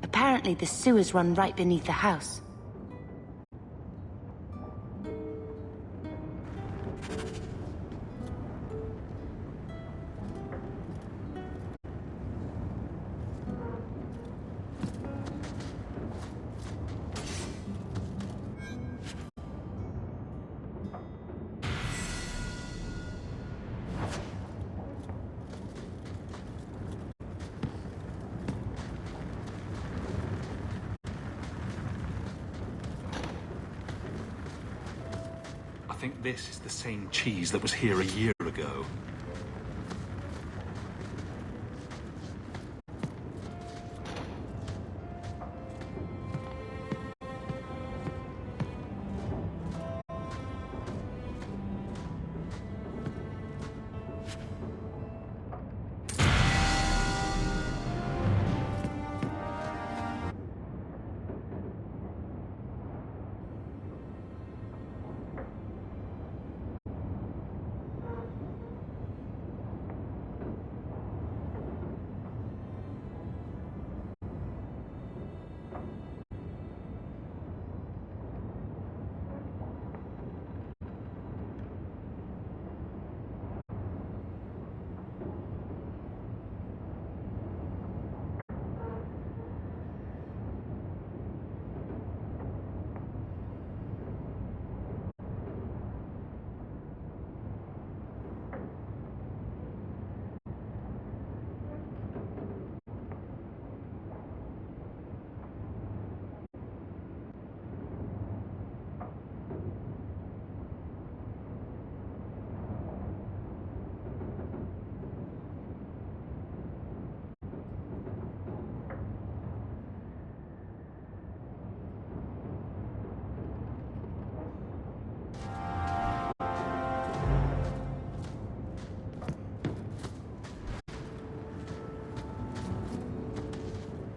Apparently the sewers run right beneath the house. I think this is the same cheese that was here a year ago.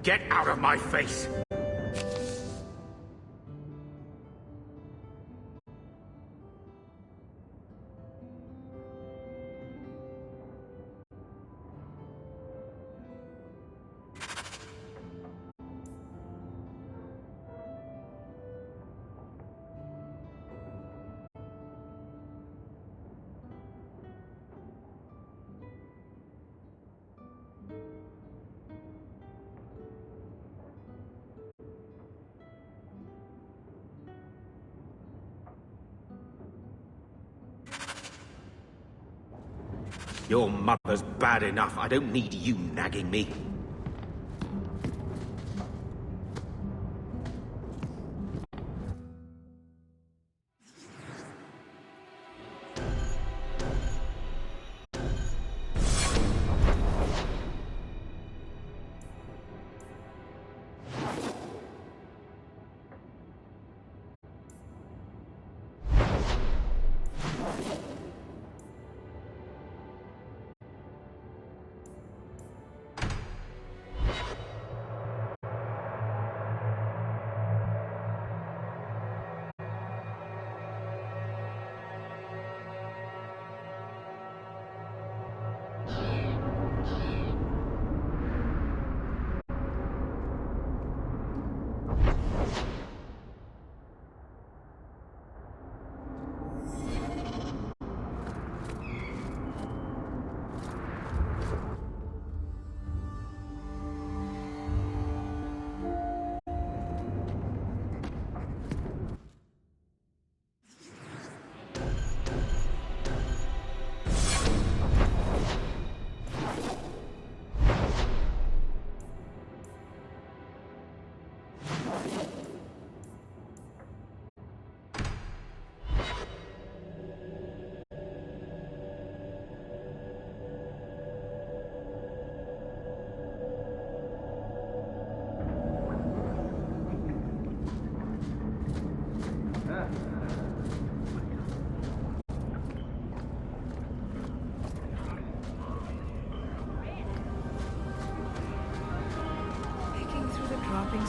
Get out of my face! Your mother's bad enough. I don't need you nagging me.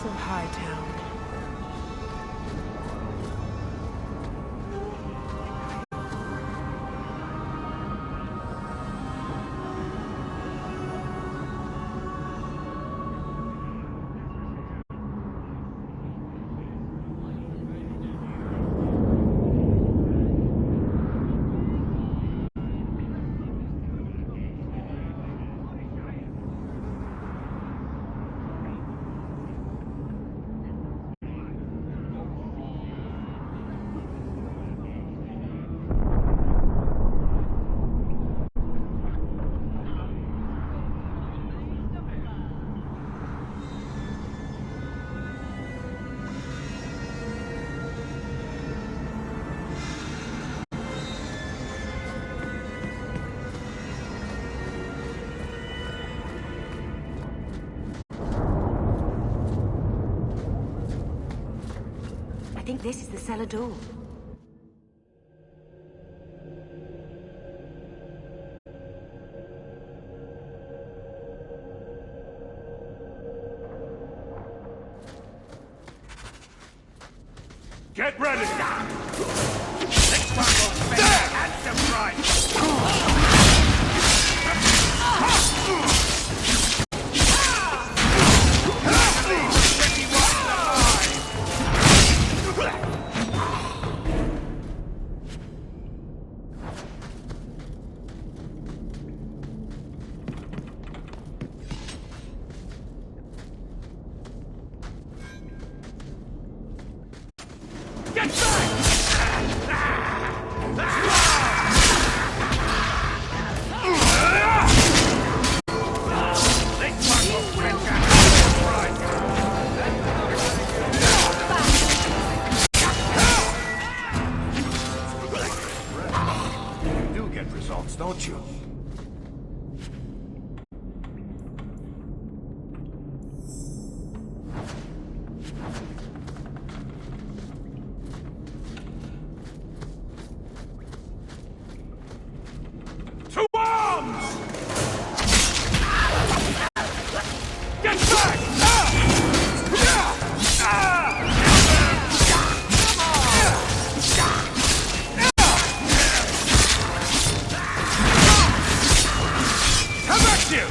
Of Hightown. I think this is the cellar door. Get ready! Next one will spend handsome price! Don't you? To arms! Get back! Come back to you!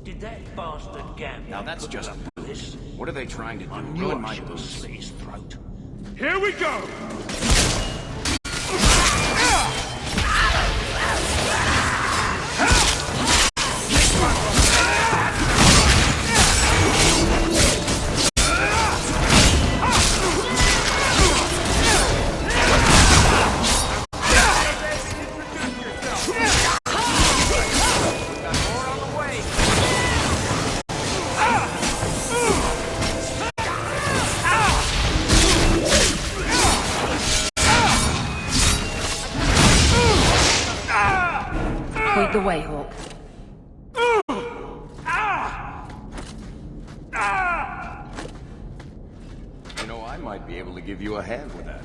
Did that bastard Gambit? Now that's just this. What are they trying to do? I knew Ruin I my should have boots. slit his throat. Here we go! the way, Hawk. You know, I might be able to give you a hand with that.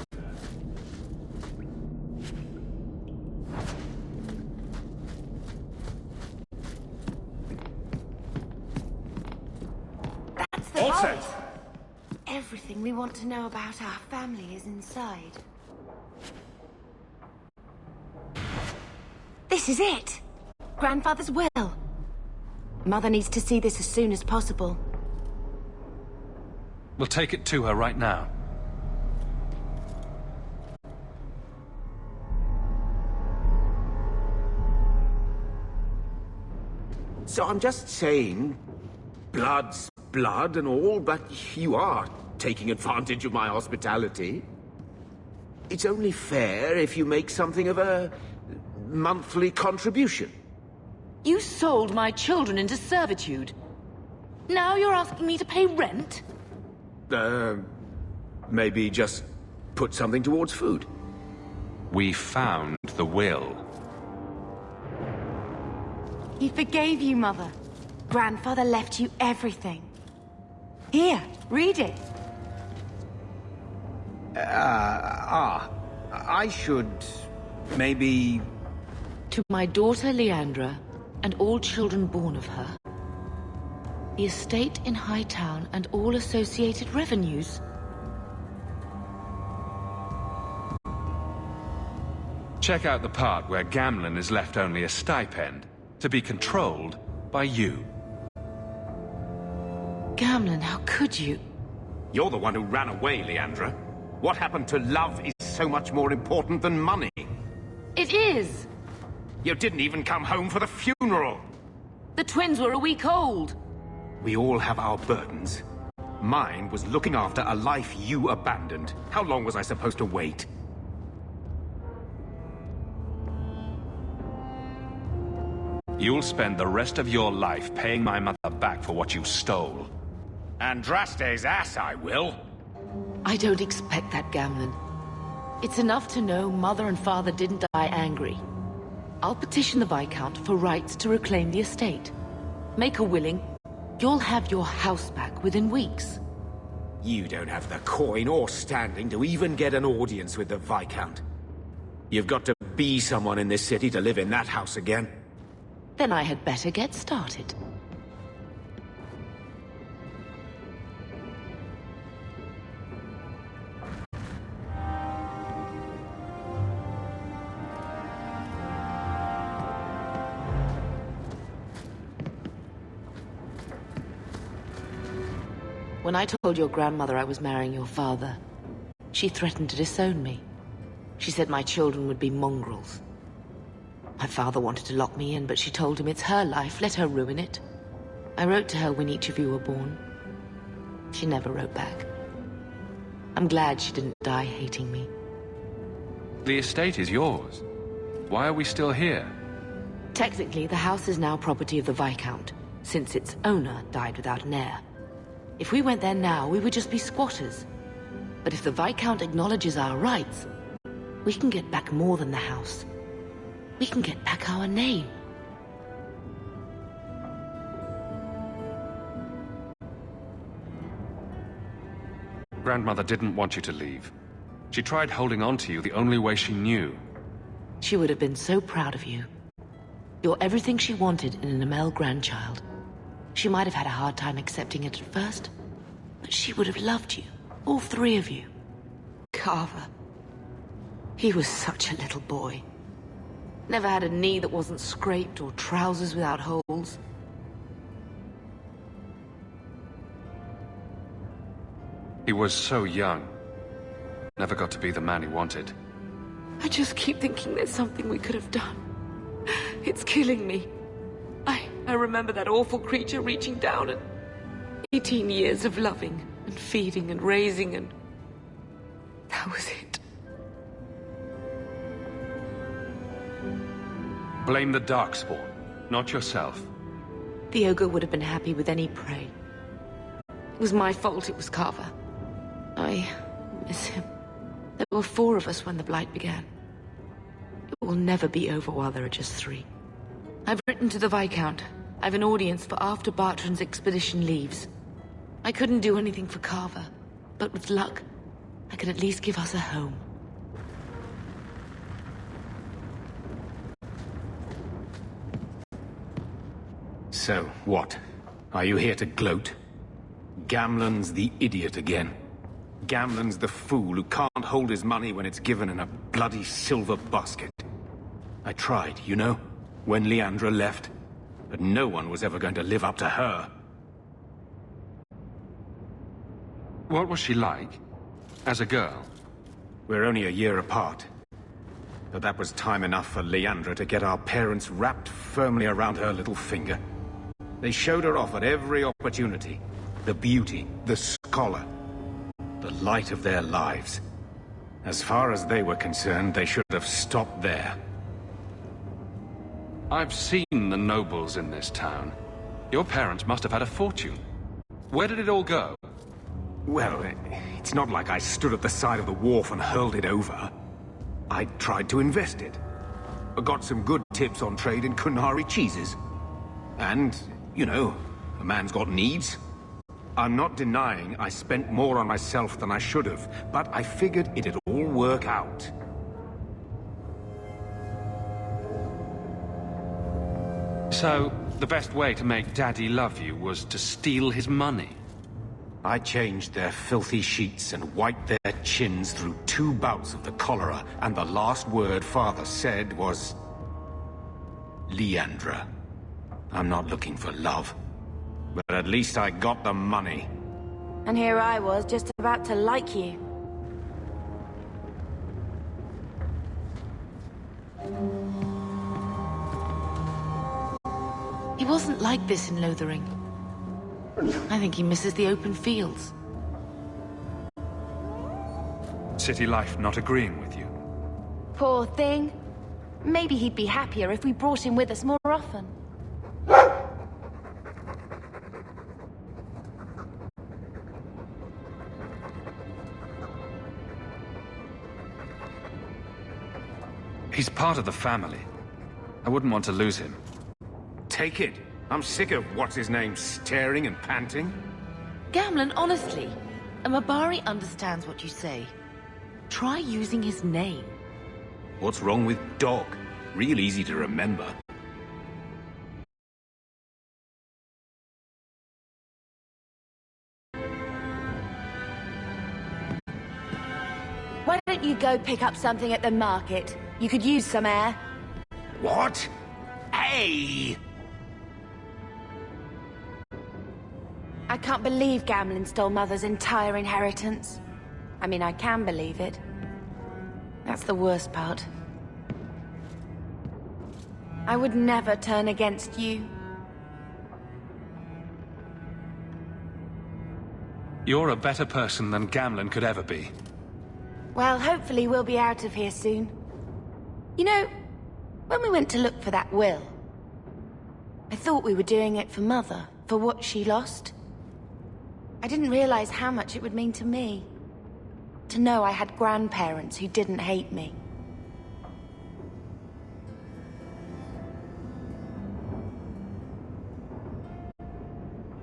That's the vault. Everything we want to know about our family is inside. This is it! Grandfather's will. Mother needs to see this as soon as possible. We'll take it to her right now. So I'm just saying, blood's blood and all, but you are taking advantage of my hospitality. It's only fair if you make something of a monthly contribution. You sold my children into servitude. Now you're asking me to pay rent? Maybe just put something towards food. We found the will. He forgave you, Mother. Grandfather left you everything. Here, read it. I should maybe... To my daughter Leandra, and all children born of her. The estate in Hightown and all associated revenues. Check out the part where Gamlen is left only a stipend, to be controlled by you. Gamlen, how could you? You're the one who ran away, Leandra. What happened to love is so much more important than money. It is! You didn't even come home for the funeral! The twins were a week old. We all have our burdens. Mine was looking after a life you abandoned. How long was I supposed to wait? You'll spend the rest of your life paying my mother back for what you stole. Andraste's ass, I will. I don't expect that, Gamlen. It's enough to know Mother and Father didn't die angry. I'll petition the Viscount for rights to reclaim the estate. Make her willing. You'll have your house back within weeks. You don't have the coin or standing to even get an audience with the Viscount. You've got to be someone in this city to live in that house again. Then I had better get started. When I told your grandmother I was marrying your father, she threatened to disown me. She said my children would be mongrels. My father wanted to lock me in, but she told him it's her life, let her ruin it. I wrote to her when each of you were born. She never wrote back. I'm glad she didn't die hating me. The estate is yours. Why are we still here? Technically, the house is now property of the Viscount, since its owner died without an heir. If we went there now, we would just be squatters. But if the Viscount acknowledges our rights, we can get back more than the house. We can get back our name. Grandmother didn't want you to leave. She tried holding on to you the only way she knew. She would have been so proud of you. You're everything she wanted in an Amell grandchild. She might have had a hard time accepting it at first, but she would have loved you, all three of you. Carver. He was such a little boy. Never had a knee that wasn't scraped or trousers without holes. He was so young. Never got to be the man he wanted. I just keep thinking there's something we could have done. It's killing me. I remember that awful creature reaching down and 18 years of loving and feeding and raising, and that was it. Blame the Darkspawn, not yourself. The ogre would have been happy with any prey. It was my fault it was Carver. I miss him. There were 4 of us when the Blight began. It will never be over while there are just 3. I've written to the Viscount. I've an audience for after Bartrand's expedition leaves. I couldn't do anything for Carver, but with luck, I could at least give us a home. So, what? Are you here to gloat? Gamlen's the idiot again. Gamlen's the fool who can't hold his money when it's given in a bloody silver basket. I tried, you know, when Leandra left, but no one was ever going to live up to her. What was she like? As a girl? We're only a year apart. But that was time enough for Leandra to get our parents wrapped firmly around her little finger. They showed her off at every opportunity. The beauty, the scholar, the light of their lives. As far as they were concerned, they should have stopped there. I've seen the nobles in this town. Your parents must have had a fortune. Where did it all go? Well, it's not like I stood at the side of the wharf and hurled it over. I tried to invest it. I got some good tips on trade in Kunari cheeses. And, you know, a man's got needs. I'm not denying I spent more on myself than I should have, but I figured it'd all work out. So, the best way to make Daddy love you was to steal his money? I changed their filthy sheets and wiped their chins through 2 bouts of the cholera, and the last word Father said was... Leandra. I'm not looking for love, but at least I got the money. And here I was, just about to like you. He wasn't like this in Lothering. I think he misses the open fields. City life not agreeing with you? Poor thing. Maybe he'd be happier if we brought him with us more often. He's part of the family. I wouldn't want to lose him. Take it. I'm sick of what's-his-name staring and panting. Gamlen, honestly, a Mabari understands what you say. Try using his name. What's wrong with Dog? Real easy to remember. Why don't you go pick up something at the market? You could use some air. What? Hey! I can't believe Gamlen stole Mother's entire inheritance. I mean, I can believe it. That's the worst part. I would never turn against you. You're a better person than Gamlen could ever be. Well, hopefully we'll be out of here soon. You know, when we went to look for that will, I thought we were doing it for Mother, for what she lost. I didn't realize how much it would mean to me. To know I had grandparents who didn't hate me.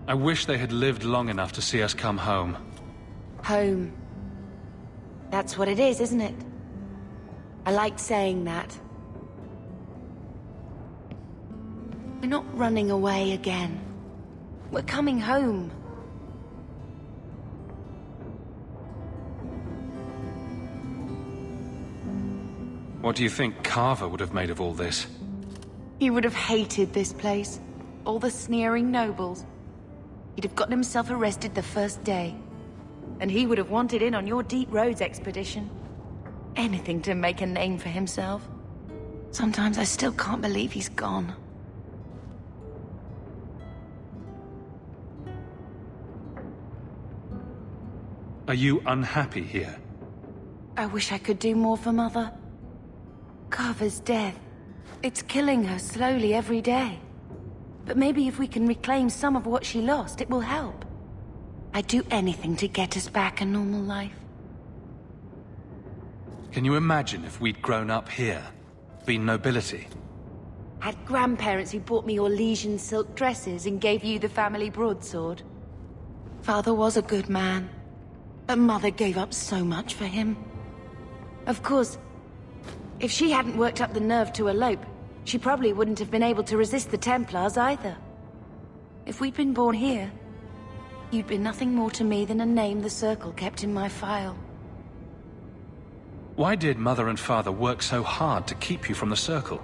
I wish they had lived long enough to see us come home. Home. That's what it is, isn't it? I like saying that. We're not running away again. We're coming home. What do you think Carver would have made of all this? He would have hated this place. All the sneering nobles. He'd have gotten himself arrested the first day. And he would have wanted in on your Deep Roads expedition. Anything to make a name for himself. Sometimes I still can't believe he's gone. Are you unhappy here? I wish I could do more for Mother. Carver's death. It's killing her slowly every day. But maybe if we can reclaim some of what she lost, it will help. I'd do anything to get us back a normal life. Can you imagine if we'd grown up here? Been nobility? Had grandparents who bought me Orlesian silk dresses and gave you the family broadsword. Father was a good man, but Mother gave up so much for him. Of course, if she hadn't worked up the nerve to elope, she probably wouldn't have been able to resist the Templars either. If we'd been born here, you'd been nothing more to me than a name the Circle kept in my file. Why did Mother and Father work so hard to keep you from the Circle?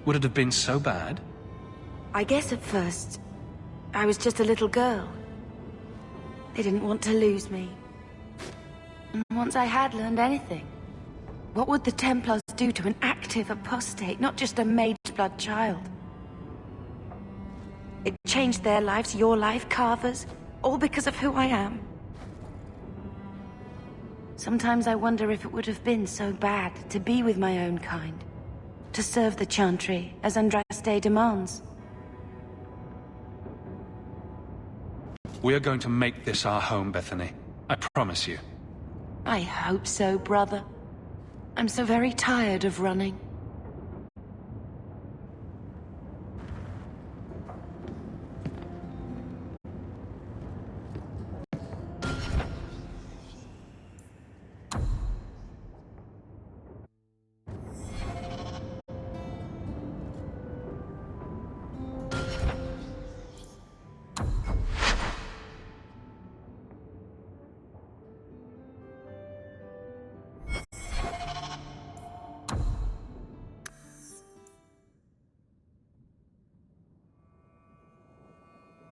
Would it have been so bad? I guess at first, I was just a little girl. They didn't want to lose me. And once I had learned anything, what would the Templars do to an active apostate, not just a mage's blood child? It changed their lives, your life, Carver's, all because of who I am. Sometimes I wonder if it would have been so bad to be with my own kind, to serve the Chantry as Andraste demands. We are going to make this our home, Bethany. I promise you. I hope so, brother. I'm so very tired of running.